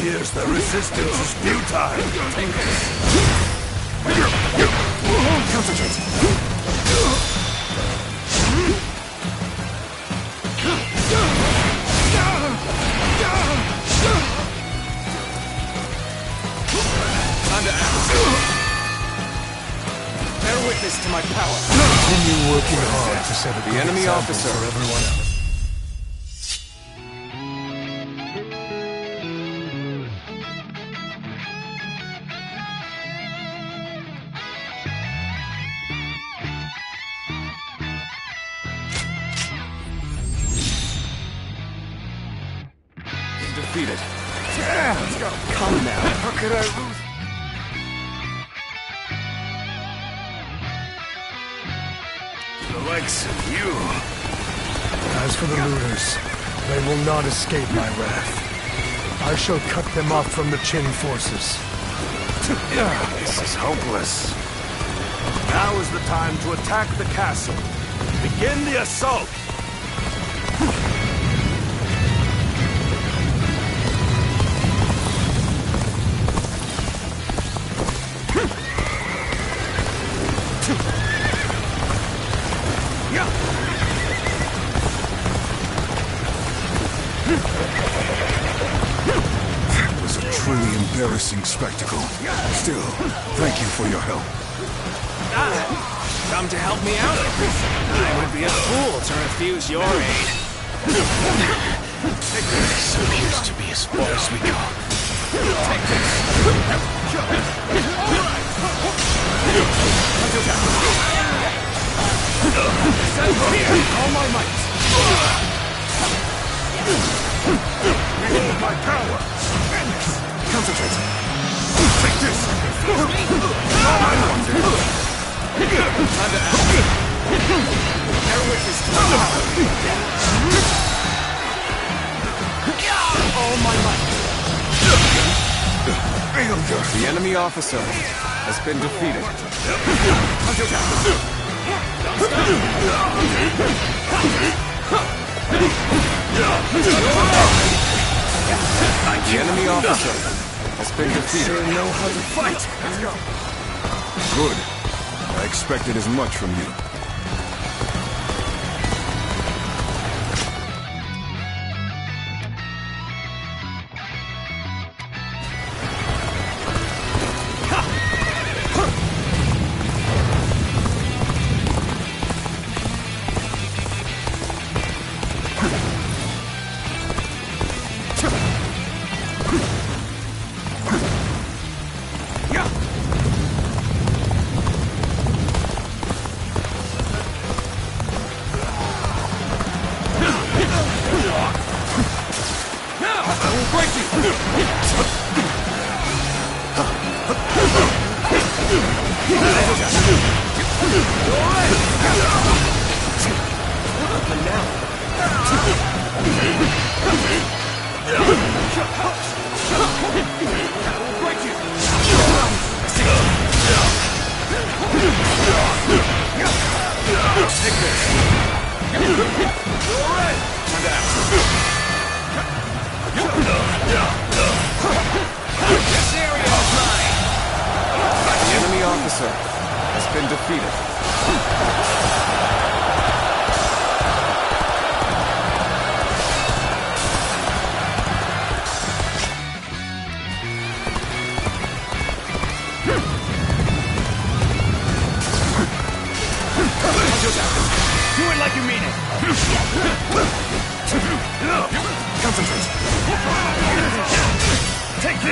[SPEAKER 19] Here's the resistance is futile.
[SPEAKER 18] Take this. Concentrate. Bear witness to my power.
[SPEAKER 21] Continue working hard to set a
[SPEAKER 17] The
[SPEAKER 21] good
[SPEAKER 17] enemy
[SPEAKER 21] example
[SPEAKER 17] officer.
[SPEAKER 21] for everyone else.
[SPEAKER 17] Defeated.
[SPEAKER 14] Yeah, let's go.
[SPEAKER 17] Come now.
[SPEAKER 14] How could I lose?
[SPEAKER 19] The likes of you.
[SPEAKER 21] As for the looters, they will not escape my wrath. I shall cut them off from the Qin forces.
[SPEAKER 19] This is hopeless. Now is the time to attack the castle. Begin the assault.
[SPEAKER 6] That was a truly embarrassing spectacle. Still, thank you for your help.
[SPEAKER 18] Come to help me out? I would be a fool to refuse your aid.
[SPEAKER 19] This appears to be as far as we go.
[SPEAKER 18] Take this. All my might.
[SPEAKER 19] Behold my power.
[SPEAKER 18] Concentrate.
[SPEAKER 19] Take this. I want it.
[SPEAKER 18] Time to act. Bear witness to my power. All my might.
[SPEAKER 19] Failure.
[SPEAKER 17] The enemy officer has been defeated. The enemy officer has been defeated.
[SPEAKER 19] Sure know how to fight. Let's go.
[SPEAKER 6] Good. I expected as much from you.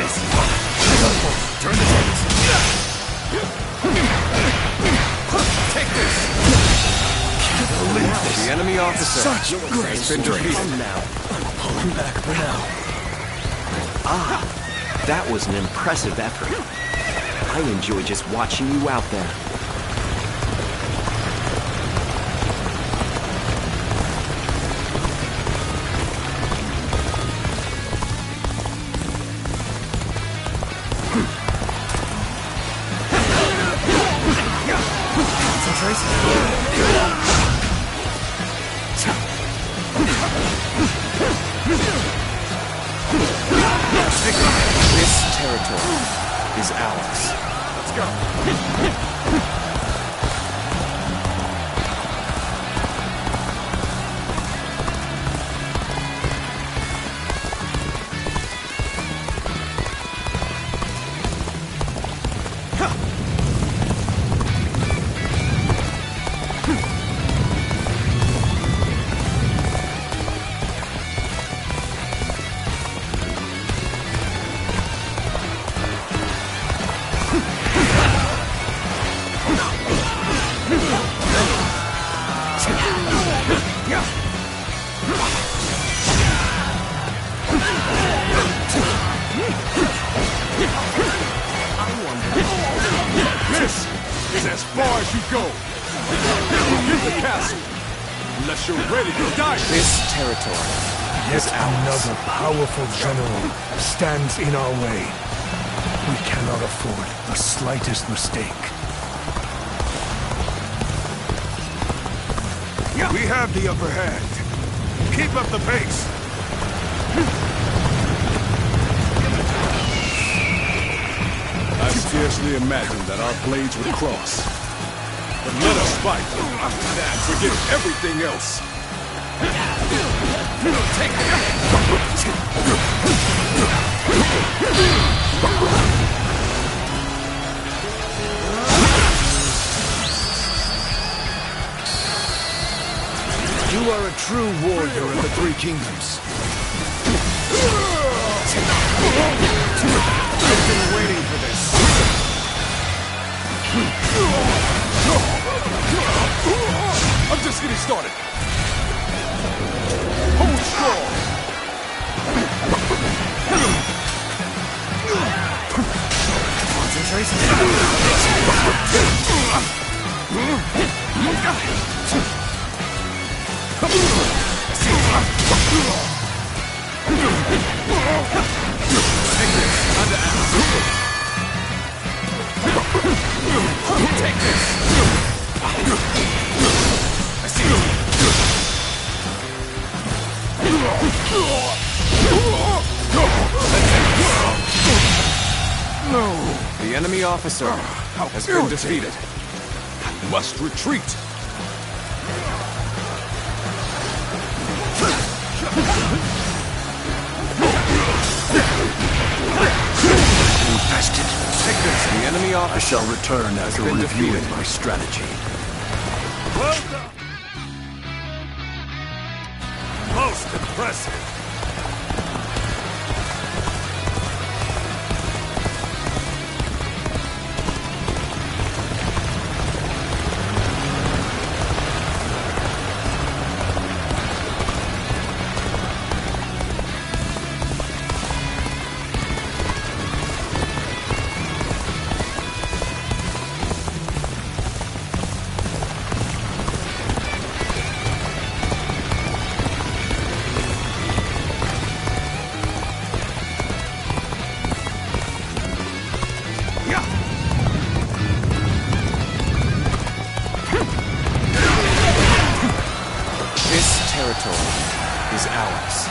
[SPEAKER 19] this! Turn the tables! Take this!
[SPEAKER 20] Can't believe this.
[SPEAKER 17] The enemy officer
[SPEAKER 20] Such
[SPEAKER 17] has been defeated.
[SPEAKER 10] Now,
[SPEAKER 20] Pulling back for now.
[SPEAKER 10] that was an impressive effort. I enjoy just watching you out there.
[SPEAKER 14] This territory is ours.
[SPEAKER 19] Let's go. This is as far as you go. Leave the castle, unless you're ready to die.
[SPEAKER 14] This territory
[SPEAKER 21] Yet another powerful general stands in our way. We cannot afford the slightest mistake.
[SPEAKER 19] We have the upper hand. Keep up the pace.
[SPEAKER 6] I scarcely imagined that our blades would cross. But let us fight. Forget everything else.
[SPEAKER 19] You are a true warrior of the Three Kingdoms. I've been waiting for this.
[SPEAKER 6] I'm just getting started. Hold strong.
[SPEAKER 19] Take this. I see you.
[SPEAKER 17] No! The enemy officer has been defeated.
[SPEAKER 6] Must retreat.
[SPEAKER 21] Bastard.
[SPEAKER 17] Take this. The enemy
[SPEAKER 21] I
[SPEAKER 17] officer
[SPEAKER 21] shall return after
[SPEAKER 17] been
[SPEAKER 21] reviewing
[SPEAKER 17] defeated.
[SPEAKER 21] my strategy.
[SPEAKER 19] Well done. Most impressive.
[SPEAKER 14] Is ours.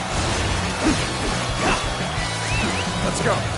[SPEAKER 19] Let's go.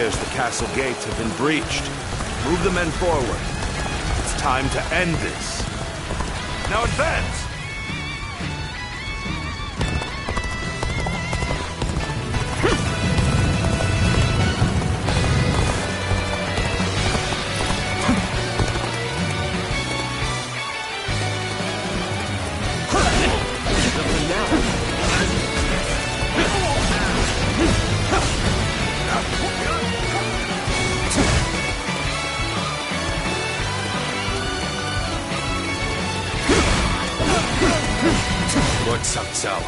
[SPEAKER 5] The castle gates have been breached. Move the men forward. It's time to end this. Now advance!
[SPEAKER 20] Lord Cao Cao,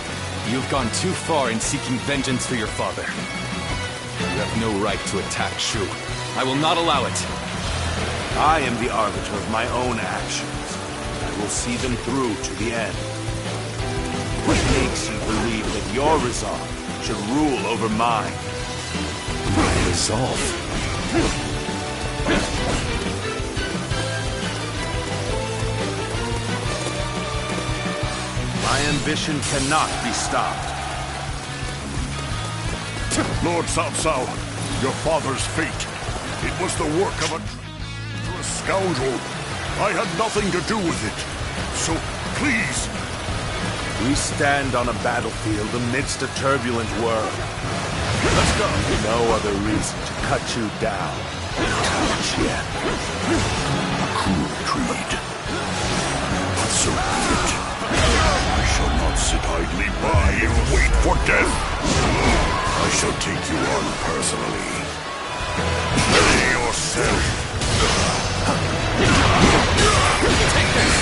[SPEAKER 20] you've gone too far in seeking vengeance for your father. You have no right to attack Shu. I will not allow it.
[SPEAKER 5] I am the arbiter of my own actions. I will see them through to the end. What makes you believe that your resolve should rule over mine?
[SPEAKER 20] My resolve?
[SPEAKER 5] My ambition cannot be stopped.
[SPEAKER 19] Lord Cao Cao, your father's fate. It was the work of a scoundrel. I had nothing to do with it. So, please.
[SPEAKER 5] We stand on a battlefield amidst a turbulent world. Let's go. No other reason to cut you down.
[SPEAKER 19] Tien. A cruel creed. But so be it. I shall not sit idly by and wait for death. I shall take you on personally. Ready yourself.
[SPEAKER 20] Take this!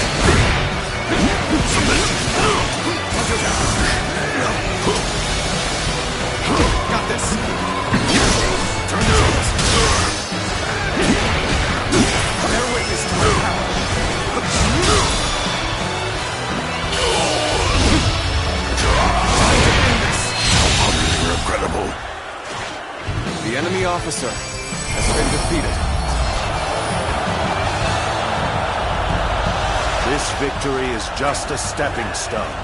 [SPEAKER 19] Submit.
[SPEAKER 20] Got this!
[SPEAKER 19] Turn this.
[SPEAKER 20] Bear witness to my power.
[SPEAKER 19] Incredible.
[SPEAKER 20] The enemy officer has been defeated.
[SPEAKER 5] This victory is just a stepping stone.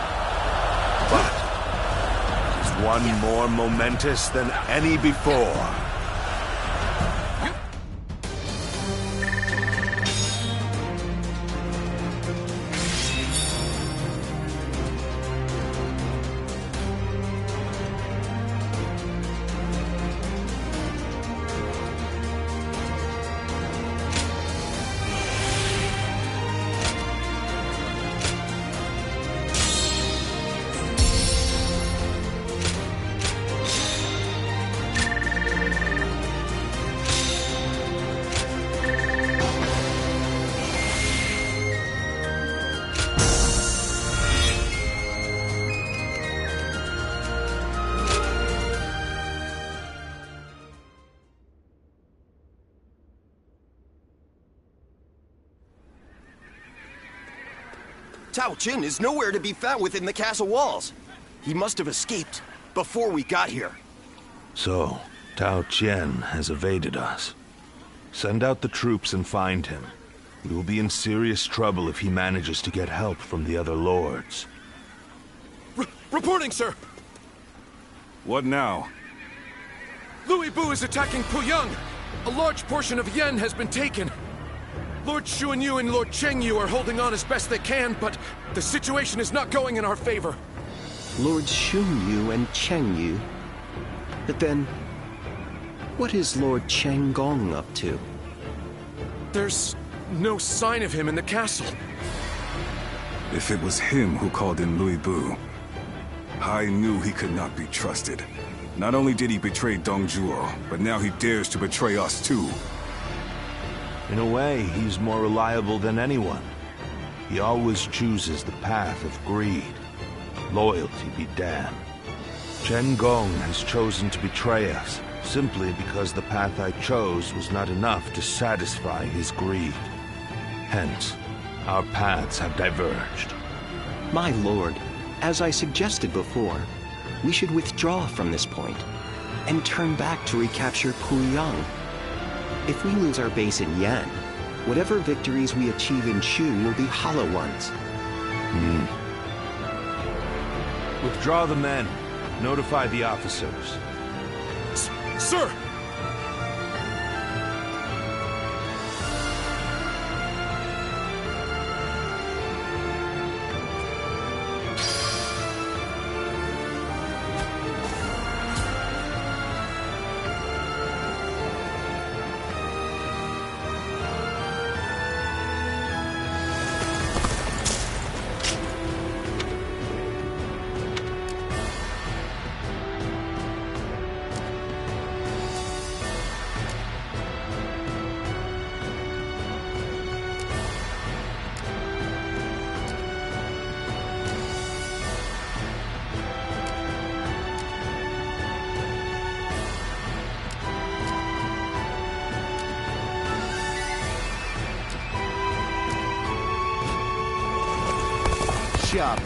[SPEAKER 5] But it is one more momentous than any before.
[SPEAKER 12] Cao Cao is nowhere to be found within the castle walls. He must have escaped before we got here.
[SPEAKER 5] So, Cao Cao has evaded us. Send out the troops and find him. We will be in serious trouble if he manages to get help from the other lords.
[SPEAKER 4] Reporting, sir!
[SPEAKER 6] What now?
[SPEAKER 4] Louis Bu is attacking Puyang! A large portion of Yan has been taken. Lord Xu Yu and Lord Cheng Yu are holding on as best they can, but the situation is not going in our favor.
[SPEAKER 10] Lord Xu Yu and Cheng Yu? But then, what is Lord Cheng Gong up to?
[SPEAKER 4] There's no sign of him in the castle.
[SPEAKER 6] If it was him who called in Louis Bu, I knew he could not be trusted. Not only did he betray Dong Zhuo, but now he dares to betray us too.
[SPEAKER 5] In a way, he's more reliable than anyone. He always chooses the path of greed. Loyalty be damned. Chen Gong has chosen to betray us, simply because the path I chose was not enough to satisfy his greed. Hence, our paths have diverged.
[SPEAKER 10] My lord, as I suggested before, we should withdraw from this point and turn back to recapture Puyang. If we lose our base in Yan, whatever victories we achieve in Shu will be hollow ones.
[SPEAKER 5] Withdraw the men. Notify the officers.
[SPEAKER 4] Sir!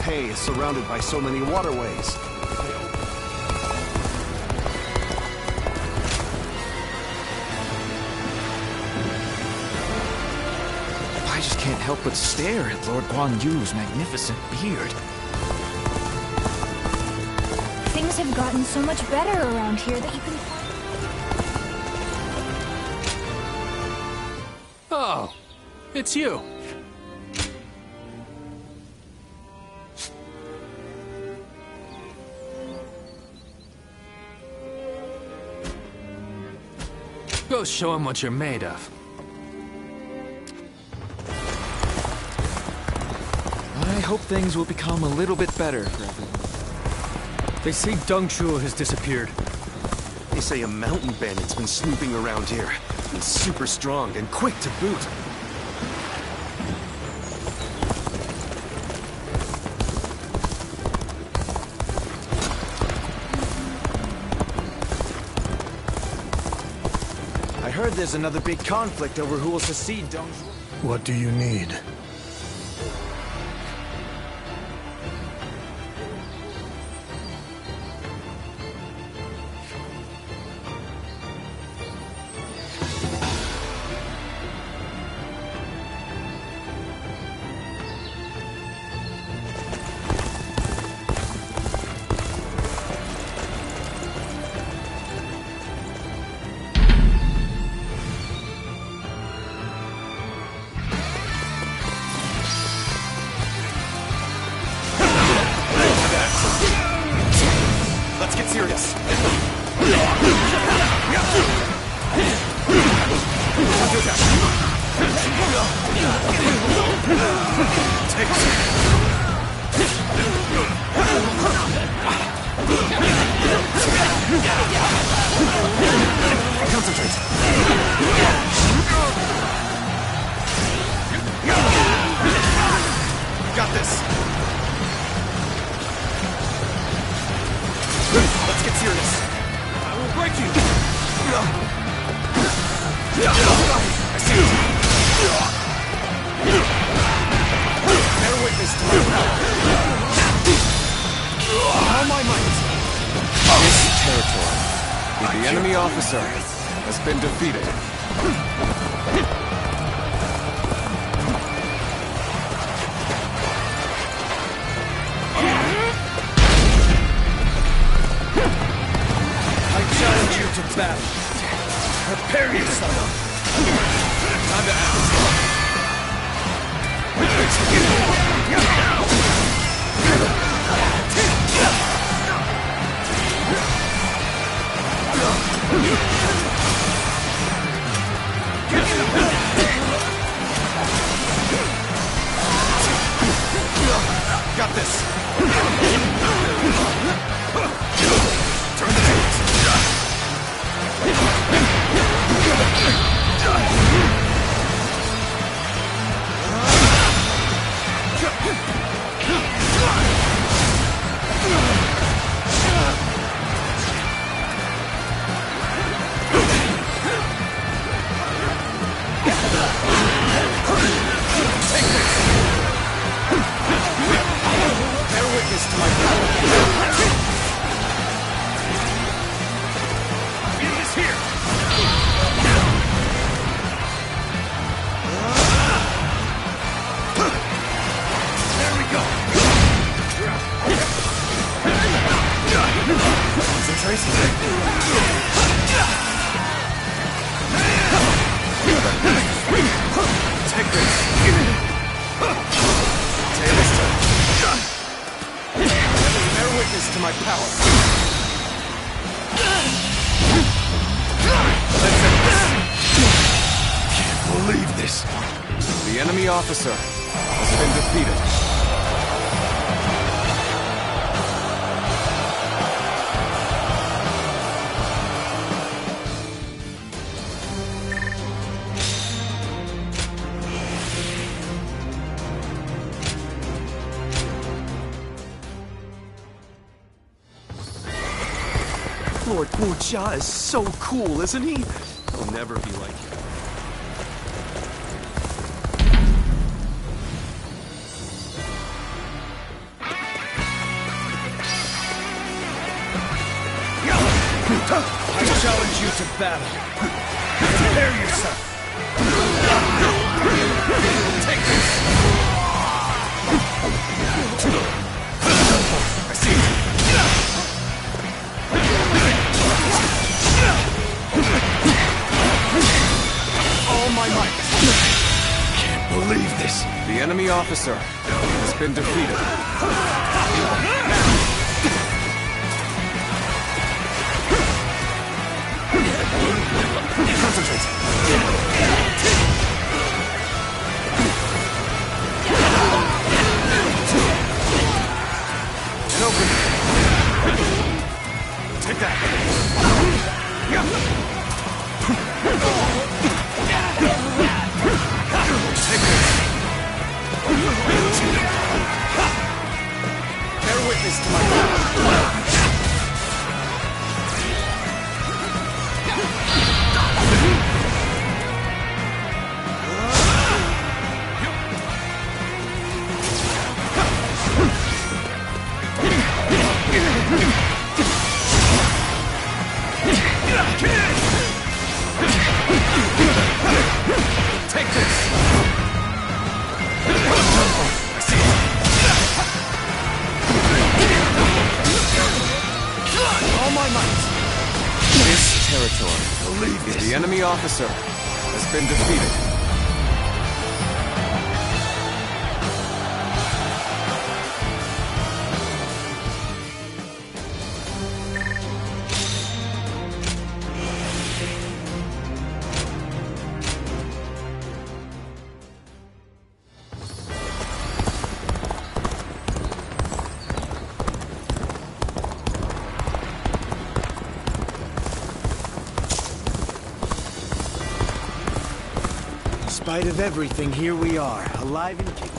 [SPEAKER 9] Pei is surrounded by so many waterways.
[SPEAKER 14] I just can't help but stare at Lord Guan Yu's magnificent beard.
[SPEAKER 13] Things have gotten so much better around here that you can...
[SPEAKER 2] Oh, it's you. Go show him what you're made of.
[SPEAKER 14] I hope things will become a little bit better for everyone.
[SPEAKER 1] They say Deng Shuo has disappeared.
[SPEAKER 3] They say a mountain bandit's been snooping around here. He's super strong and quick to boot.
[SPEAKER 14] I heard there's another big conflict over who will succeed Deng Shuo.
[SPEAKER 21] What do you need?
[SPEAKER 12] Let's get serious. Concentrate. Got this. Let's get serious. I will break you. I see it. Bear witness to my power. All my might.
[SPEAKER 17] This territory, with the enemy officer, has been defeated.
[SPEAKER 1] I challenge you to battle. Prepare yourself. Time to act.
[SPEAKER 12] Got this. Turn the tables. Bear witness to my power.
[SPEAKER 18] Concentrate. Take this. Taylor's turn. Bear witness to my power. Let's end this.
[SPEAKER 19] Can't believe this.
[SPEAKER 18] The enemy officer has been defeated.
[SPEAKER 3] Lord Wu Jia is so cool, isn't he? He'll never be like him.
[SPEAKER 18] I challenge you to battle. Prepare yourself. Take this. I see you. All my might.
[SPEAKER 19] Can't believe this.
[SPEAKER 18] The enemy officer has been defeated. Concentrate. And open. Take that. Take this. Bear witness to my power. Take this! I see all my might! This territory.
[SPEAKER 19] Believe this.
[SPEAKER 18] The enemy officer has been defeated.
[SPEAKER 14] In spite of everything, here we are, alive and kicking.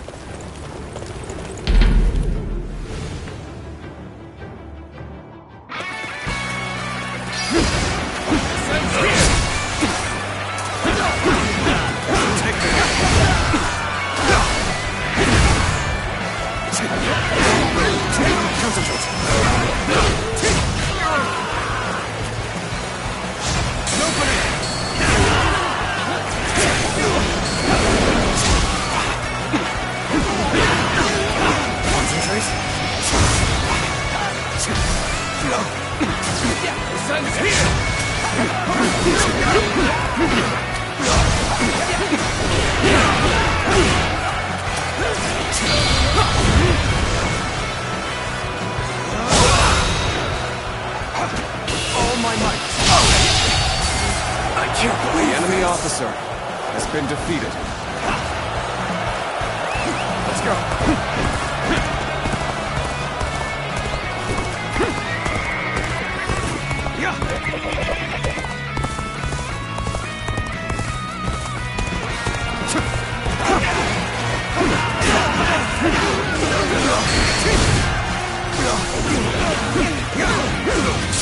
[SPEAKER 18] The enemy officer has been defeated. Let's go.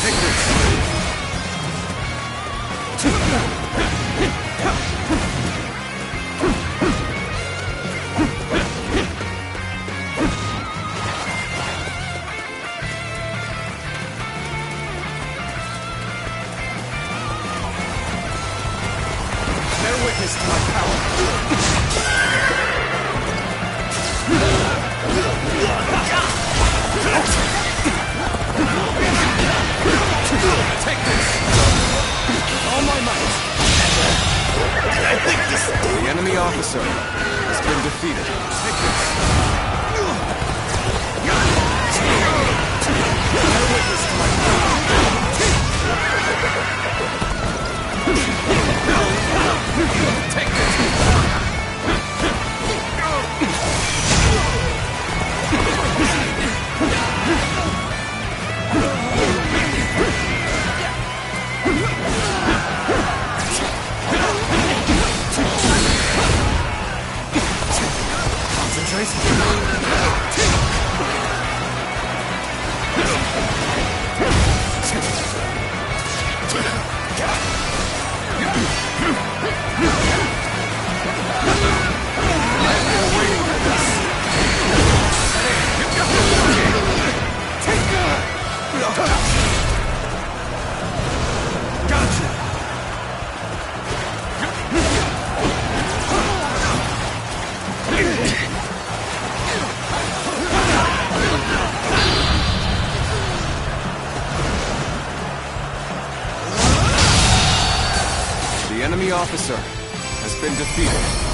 [SPEAKER 18] Take this.
[SPEAKER 14] officer has been defeated.
[SPEAKER 18] Take this!
[SPEAKER 14] The enemy officer has been defeated.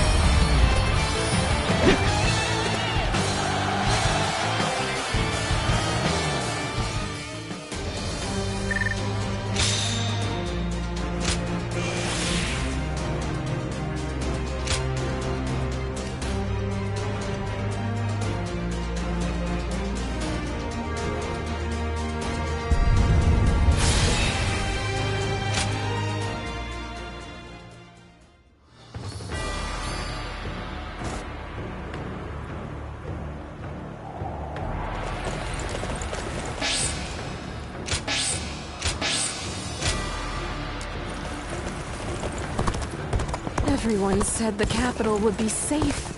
[SPEAKER 16] Everyone said the capital would be safe,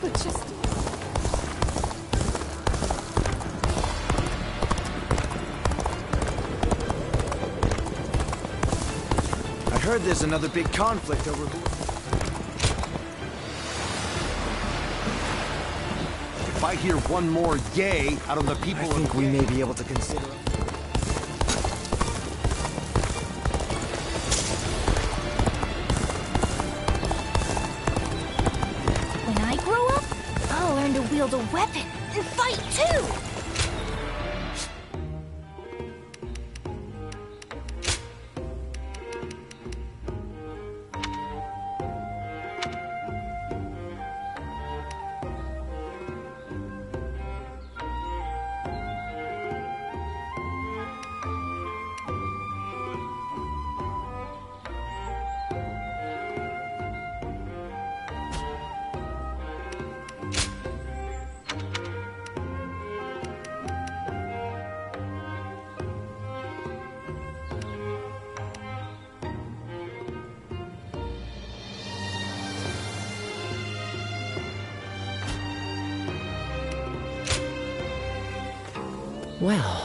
[SPEAKER 16] but just...
[SPEAKER 14] I heard there's another big conflict over who...
[SPEAKER 9] If I hear one more yay out of the people
[SPEAKER 14] I think we may be able to consider...
[SPEAKER 13] When I grow up, I'll learn to wield a weapon and fight too!
[SPEAKER 7] Well...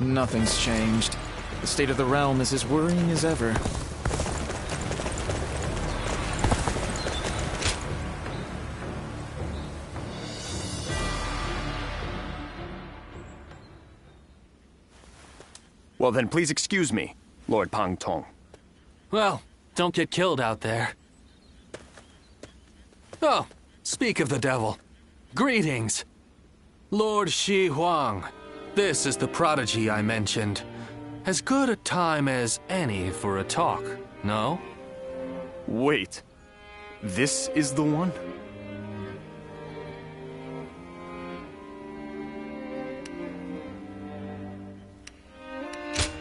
[SPEAKER 14] Nothing's changed. The state of the realm is as worrying as ever.
[SPEAKER 8] Well then, please excuse me, Lord Pang Tong.
[SPEAKER 2] Well, don't get killed out there. Oh, speak of the devil. Greetings. Lord Shi Huang. This is the prodigy I mentioned. As good a time as any for a talk, no?
[SPEAKER 8] Wait. This is the one?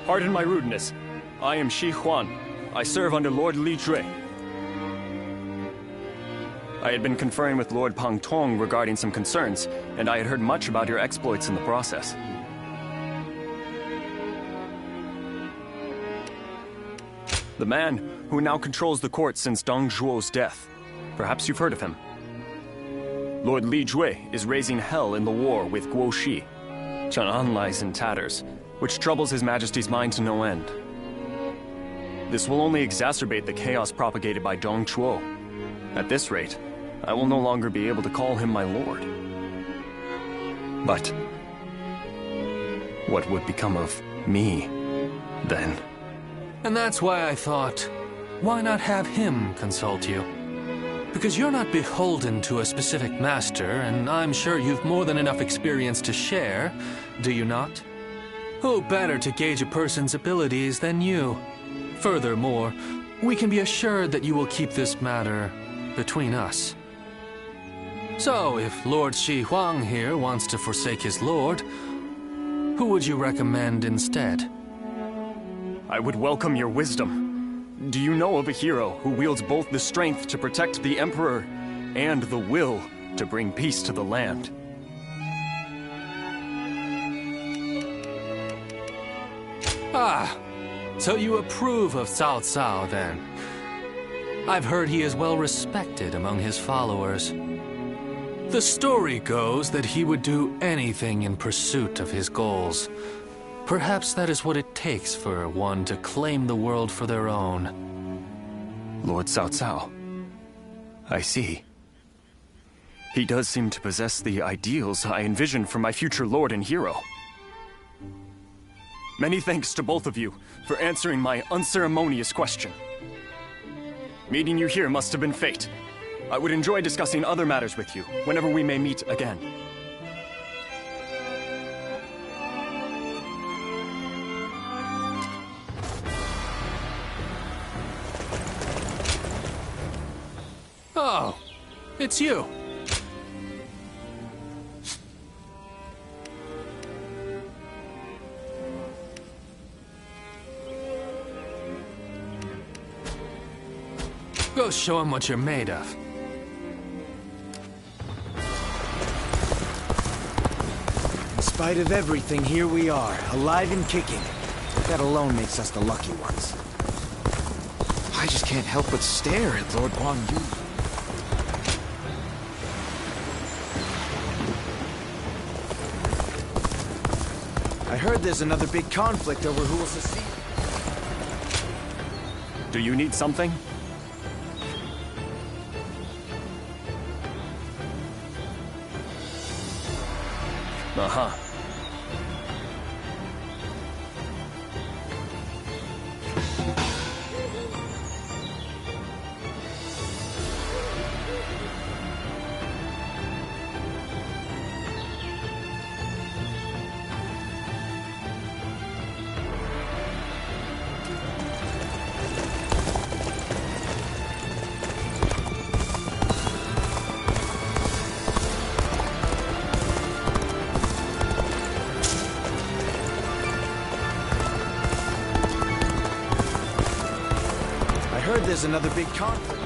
[SPEAKER 8] Pardon my rudeness. I am Shi Huan. I serve under Lord Li Jue. I had been conferring with Lord Pang Tong regarding some concerns, and I had heard much about your exploits in the process. The man who now controls the court since Dong Zhuo's death. Perhaps you've heard of him. Lord Li Jue is raising hell in the war with Guo Shi. Chang'an lies in tatters, which troubles His Majesty's mind to no end. This will only exacerbate the chaos propagated by Dong Zhuo. At this rate, I will no longer be able to call him my lord. But what would become of me, then?
[SPEAKER 2] And that's why I thought, why not have him consult you? Because you're not beholden to a specific master, and I'm sure you've more than enough experience to share, do you not? Who better to gauge a person's abilities than you? Furthermore, we can be assured that you will keep this matter between us. So, if Lord Shi Huang here wants to forsake his lord, who would you recommend instead?
[SPEAKER 8] I would welcome your wisdom. Do you know of a hero who wields both the strength to protect the Emperor and the will to bring peace to the land?
[SPEAKER 2] Ah, so you approve of Cao Cao, then? I've heard he is well respected among his followers. The story goes that he would do anything in pursuit of his goals. Perhaps that is what it takes for one to claim the world for their own.
[SPEAKER 8] Lord Cao Cao. I see. He does seem to possess the ideals I envisioned for my future lord and hero. Many thanks to both of you for answering my unceremonious question. Meeting you here must have been fate. I would enjoy discussing other matters with you whenever we may meet again.
[SPEAKER 2] Oh, it's you. Go show him what you're made of.
[SPEAKER 14] In spite of everything, here we are, alive and kicking. That alone makes us the lucky ones. I just can't help but stare at Lord Guan Yu. I heard there's another big conflict over who will succeed.
[SPEAKER 8] Do you need something? Uh-huh.
[SPEAKER 14] There's another big conflict.